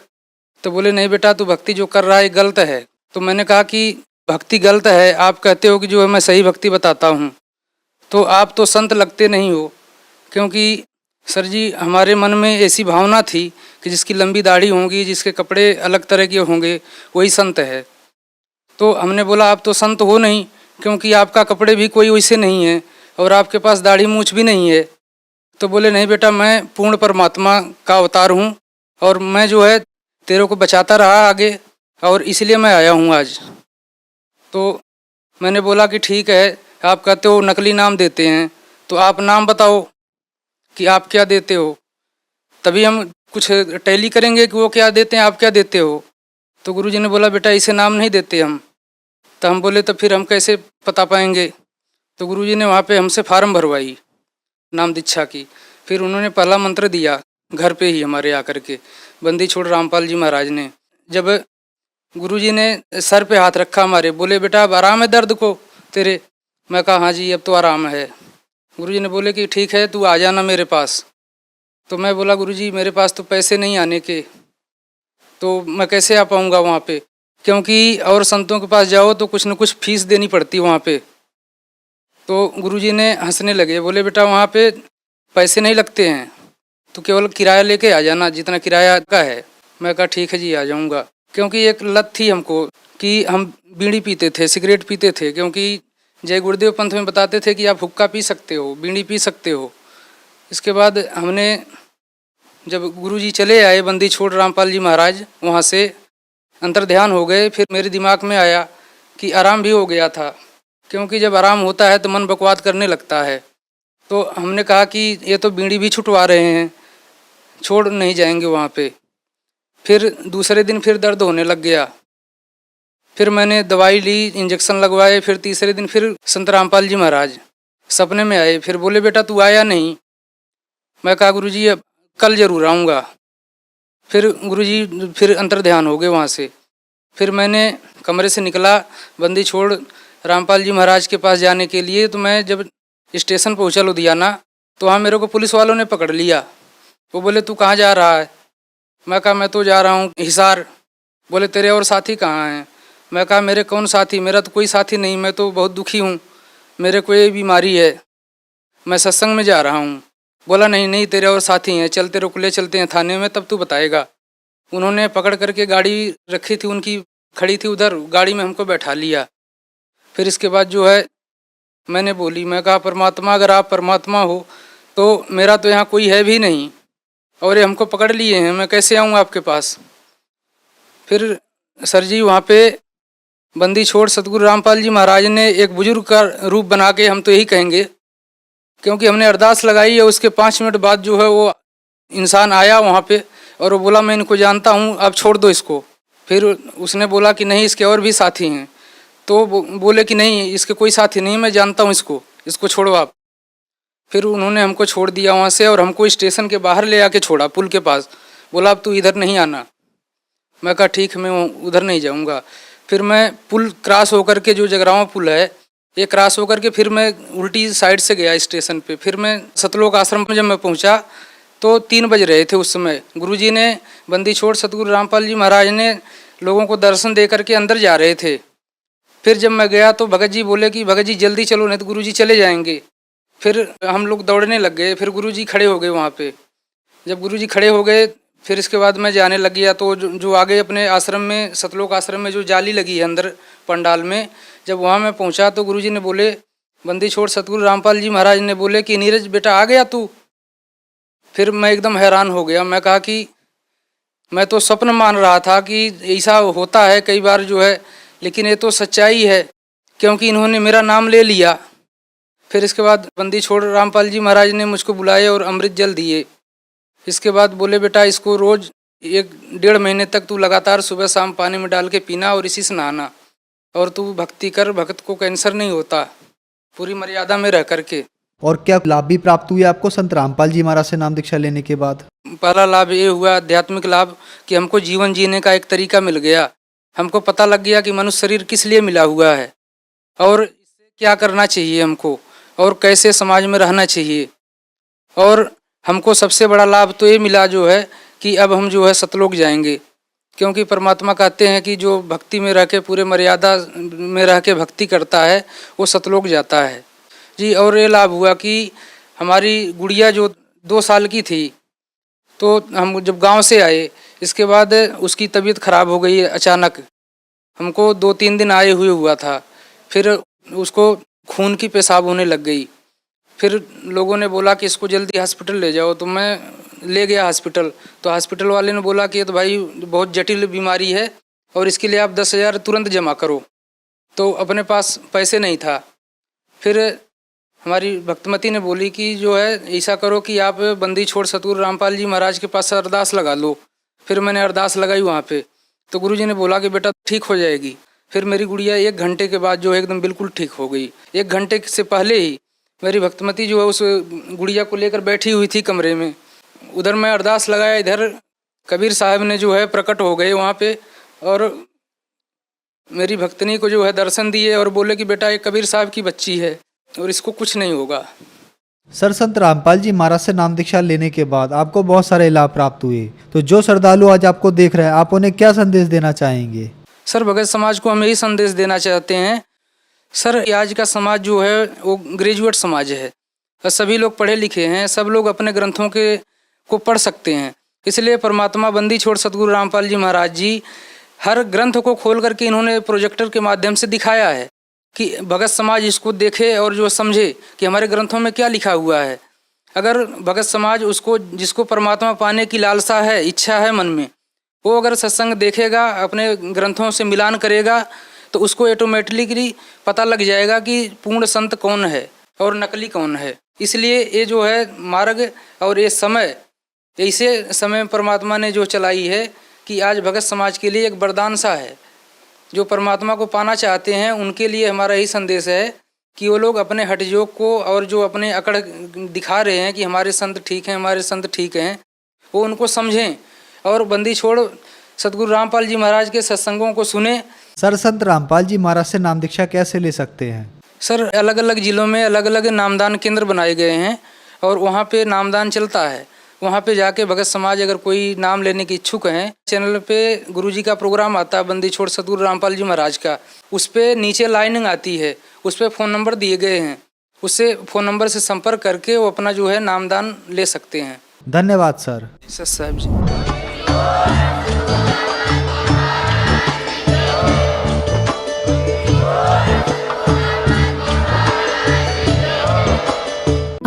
तो बोले नहीं बेटा, तू भक्ति जो कर रहा है गलत है। तो मैंने कहा कि भक्ति गलत है, आप कहते हो कि जो है मैं सही भक्ति बताता हूँ, तो आप तो संत लगते नहीं हो। क्योंकि सर जी हमारे मन में ऐसी भावना थी कि जिसकी लंबी दाढ़ी होगी, जिसके कपड़े अलग तरह के होंगे, वही संत है। तो हमने बोला आप तो संत हो नहीं, क्योंकि आपका कपड़े भी कोई वैसे नहीं है और आपके पास दाढ़ी मूछ भी नहीं है। तो बोले नहीं बेटा, मैं पूर्ण परमात्मा का अवतार हूँ और मैं जो है तेरे को बचाता रहा आगे, और इसलिए मैं आया हूँ आज। तो मैंने बोला कि ठीक है, आप कहते हो नकली नाम देते हैं, तो आप नाम बताओ कि आप क्या देते हो, तभी हम कुछ टैली करेंगे कि वो क्या देते हैं, आप क्या देते हो। तो गुरुजी ने बोला बेटा इसे नाम नहीं देते हम। तो हम बोले तो फिर हम कैसे बता पाएंगे। तो गुरुजी ने वहाँ पे हमसे फार्म भरवाई नाम दीक्षा की। फिर उन्होंने पहला मंत्र दिया घर पे ही हमारे आकर के, बंदी छोड़ रामपाल जी महाराज ने। जब गुरुजी ने सर पे हाथ रखा हमारे, बोले बेटा अब आराम है दर्द को तेरे। मैं कहा हाँ जी अब तो आराम है। गुरुजी ने बोले कि ठीक है तू आ जाना मेरे पास। तो मैं बोला गुरुजी मेरे पास तो पैसे नहीं आने के, तो मैं कैसे आ पाऊँगा वहाँ पे, क्योंकि और संतों के पास जाओ तो कुछ न कुछ फीस देनी पड़ती वहाँ पे। तो गुरुजी ने हंसने लगे, बोले बेटा वहाँ पे पैसे नहीं लगते हैं, तो केवल किराया लेके आ जाना जितना किराया का है। मैं कहा ठीक है जी आ जाऊँगा। क्योंकि एक लत थी हमको कि हम बीड़ी पीते थे, सिगरेट पीते थे, क्योंकि जय गुरुदेव पंथ में बताते थे कि आप हुक्का पी सकते हो, बीड़ी पी सकते हो। इसके बाद हमने, जब गुरुजी चले आए बंदी छोड़ रामपाल जी महाराज, वहाँ से अंतर ध्यान हो गए। फिर मेरे दिमाग में आया कि आराम भी हो गया था, क्योंकि जब आराम होता है तो मन बकवाद करने लगता है। तो हमने कहा कि ये तो बीड़ी भी छुटवा रहे हैं, छोड़ नहीं जाएंगे वहाँ पे। फिर दूसरे दिन फिर दर्द होने लग गया, फिर मैंने दवाई ली, इंजेक्शन लगवाए। फिर तीसरे दिन फिर संत रामपाल जी महाराज सपने में आए, फिर बोले बेटा तू आया नहीं। मैं कहा गुरुजी अब कल जरूर आऊँगा। फिर गुरुजी फिर अंतर ध्यान हो गए वहाँ से। फिर मैंने कमरे से निकला बंदी छोड़ रामपाल जी महाराज के पास जाने के लिए। तो मैं जब स्टेशन पहुँचा लुधियाना, तो वहाँ मेरे को पुलिस वालों ने पकड़ लिया। वो बोले तू कहाँ जा रहा है। मैं कहा मैं तो जा रहा हूँ हिसार। बोले तेरे और साथी कहाँ हैं। मैं कहा मेरे कौन साथी, मेरा तो कोई साथी नहीं, मैं तो बहुत दुखी हूँ, मेरे को ये बीमारी है, मैं सत्संग में जा रहा हूँ। बोला नहीं नहीं तेरे और साथी हैं, चल तेरे को ले चलते हैं थाने में, तब तू बताएगा। उन्होंने पकड़ करके गाड़ी रखी थी उनकी, खड़ी थी उधर, गाड़ी में हमको बैठा लिया। फिर इसके बाद जो है मैंने बोली, मैं कहा परमात्मा अगर आप परमात्मा हो तो मेरा तो यहाँ कोई है भी नहीं, और ये हमको पकड़ लिए हैं, मैं कैसे आऊँ आपके पास। फिर सर जी वहाँ पे बंदी छोड़ सतगुरु रामपाल जी महाराज ने एक बुजुर्ग का रूप बना के, हम तो यही कहेंगे क्योंकि हमने अरदास लगाई है, उसके 5 मिनट बाद जो है वो इंसान आया वहाँ पे और वो बोला मैं इनको जानता हूँ, आप छोड़ दो इसको। फिर उसने बोला कि नहीं इसके और भी साथी हैं। तो बोले कि नहीं इसके कोई साथी नहीं, मैं जानता हूँ इसको छोड़ो आप। फिर उन्होंने हमको छोड़ दिया वहाँ से और हमको स्टेशन के बाहर ले आके छोड़ा पुल के पास। बोला अब तू इधर नहीं आना। मैं कहा ठीक, मैं उधर नहीं जाऊंगा। फिर मैं पुल क्रॉस होकर के, जो जगरावां पुल है, ये क्रॉस होकर के फिर मैं उल्टी साइड से गया स्टेशन पे। फिर मैं सतलोक आश्रम में जब मैं पहुंचा तो 3 बज रहे थे उस समय। गुरुजी ने, बंदी छोड़ सतगुरु रामपाल जी महाराज ने लोगों को दर्शन दे करके अंदर जा रहे थे। फिर जब मैं गया तो भगत जी बोले कि भगत जी जल्दी चलो, नहीं तो गुरुजी चले जाएंगे। फिर हम लोग दौड़ने लग गए। फिर गुरुजी खड़े हो गए वहाँ पे। जब गुरुजी खड़े हो गए फिर इसके बाद मैं जाने लग गया। तो जो आगे अपने आश्रम में, सतलोक आश्रम में जो जाली लगी है अंदर पंडाल में, जब वहाँ मैं पहुँचा तो गुरुजी ने बोले, बंदी छोड़ सतगुरु रामपाल जी महाराज ने बोले कि नीरज बेटा आ गया तू। फिर मैं एकदम हैरान हो गया। मैं कहा कि मैं तो स्वप्न मान रहा था कि ऐसा होता है कई बार जो है, लेकिन ये तो सच्चाई है, क्योंकि इन्होंने मेरा नाम ले लिया। फिर इसके बाद बंदी छोड़ रामपाल जी महाराज ने मुझको बुलाए और अमृत जल दिए। इसके बाद बोले बेटा इसको रोज़ 1-1.5 महीने तक तू लगातार सुबह शाम पानी में डाल के पीना और इसी से नहाना, और तू भक्ति कर, भक्त को कैंसर नहीं होता, पूरी मर्यादा में रह करके। और क्या लाभ भी प्राप्त हुए आपको संत रामपाल जी महाराज से नाम दीक्षा लेने के बाद? पहला लाभ ये हुआ, आध्यात्मिक लाभ, कि हमको जीवन जीने का एक तरीका मिल गया। हमको पता लग गया कि मनुष्य शरीर किस लिए मिला हुआ है और इससे क्या करना चाहिए हमको, और कैसे समाज में रहना चाहिए। और हमको सबसे बड़ा लाभ तो ये मिला जो है कि अब हम जो है सतलोक जाएंगे, क्योंकि परमात्मा कहते हैं कि जो भक्ति में रह के, पूरे मर्यादा में रह के भक्ति करता है वो सतलोक जाता है जी। और ये लाभ हुआ कि हमारी गुड़िया जो 2 साल की थी, तो हम जब गांव से आए इसके बाद उसकी तबीयत खराब हो गई अचानक। हमको 2-3 दिन आए हुए हुआ था। फिर उसको खून की पेशाब होने लग गई। फिर लोगों ने बोला कि इसको जल्दी हॉस्पिटल ले जाओ, तो मैं ले गया हॉस्पिटल। तो हॉस्पिटल वाले ने बोला कि ये तो भाई बहुत जटिल बीमारी है और इसके लिए आप 10,000 तुरंत जमा करो। तो अपने पास पैसे नहीं था। फिर हमारी भक्तमती ने बोली कि जो है ऐसा करो कि आप बंदी छोड़ सतगुरु रामपाल जी महाराज के पास अरदास लगा लो। फिर मैंने अरदास लगाई वहाँ पे, तो गुरुजी ने बोला कि बेटा ठीक हो जाएगी। फिर मेरी गुड़िया 1 घंटे के बाद जो है एकदम बिल्कुल ठीक हो गई। 1 घंटे से पहले ही मेरी भक्तमती जो है उस गुड़िया को लेकर बैठी हुई थी कमरे में। उधर मैं अरदास लगाया, इधर कबीर साहब ने जो है प्रकट हो गए वहाँ पे और मेरी भक्तनी को जो है दर्शन दिए और बोले कि बेटा ये कबीर साहब की बच्ची है और इसको कुछ नहीं होगा। सर, संत रामपाल जी महाराज से नाम दीक्षा लेने के बाद आपको बहुत सारे लाभ प्राप्त हुए, तो जो श्रद्धालु आज आपको देख रहे हैं, आप उन्हें क्या संदेश देना चाहेंगे? सर, भगत समाज को हम यही संदेश देना चाहते हैं। सर, आज का समाज जो है वो ग्रेजुएट समाज है, सभी लोग पढ़े लिखे हैं, सब लोग अपने ग्रंथों को पढ़ सकते हैं। इसलिए परमात्मा बंदी छोड़ सतगुरु रामपाल जी महाराज जी हर ग्रंथ को खोल करके इन्होंने प्रोजेक्टर के माध्यम से दिखाया है कि भगत समाज इसको देखे और जो समझे कि हमारे ग्रंथों में क्या लिखा हुआ है। अगर भगत समाज उसको, जिसको परमात्मा पाने की लालसा है, इच्छा है मन में, वो अगर सत्संग देखेगा, अपने ग्रंथों से मिलान करेगा, तो उसको ऑटोमेटिकली पता लग जाएगा कि पूर्ण संत कौन है और नकली कौन है। इसलिए ये जो है मार्ग और ये समय, ऐसे समय परमात्मा ने जो चलाई है कि आज भगत समाज के लिए एक वरदान सा है। जो परमात्मा को पाना चाहते हैं उनके लिए हमारा यही संदेश है कि वो लोग अपने हठयोग को और जो अपने अकड़ दिखा रहे हैं कि हमारे संत ठीक हैं, हमारे संत ठीक हैं, वो उनको समझें और बंदी छोड़ सतगुरु रामपाल जी महाराज के सत्संगों को सुने। सर, संत रामपाल जी महाराज से नाम दीक्षा कैसे ले सकते हैं? सर, अलग अलग जिलों में अलग अलग नामदान केंद्र बनाए गए हैं और वहाँ पे नामदान चलता है। वहाँ पे जाके भगत समाज अगर कोई नाम लेने की इच्छुक हैं, चैनल पे गुरुजी का प्रोग्राम आता है बंदी छोड़ सतगुरु रामपाल जी महाराज का, उस पर नीचे लाइनिंग आती है, उस पर फ़ोन नंबर दिए गए हैं, उससे फ़ोन नंबर से संपर्क करके वो अपना जो है नामदान ले सकते हैं। धन्यवाद सर। सर साहब जी।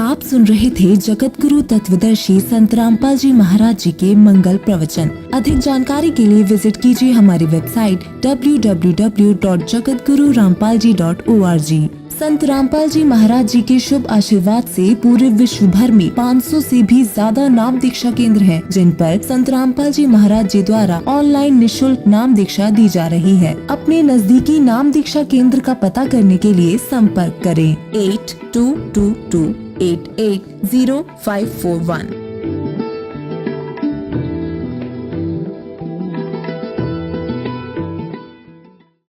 आप सुन रहे थे जगत गुरु तत्वदर्शी संत रामपाल जी महाराज जी के मंगल प्रवचन। अधिक जानकारी के लिए विजिट कीजिए हमारी वेबसाइट www.jagatgururampalji.org। संत रामपाल जी महाराज जी के शुभ आशीर्वाद से पूरे विश्व भर में 500 से भी ज्यादा नाम दीक्षा केंद्र हैं, जिन पर संत रामपाल जी महाराज जी द्वारा ऑनलाइन निःशुल्क नाम दीक्षा दी जा रही है। अपने नजदीकी नाम दीक्षा केंद्र का पता करने के लिए संपर्क करें 8222880541।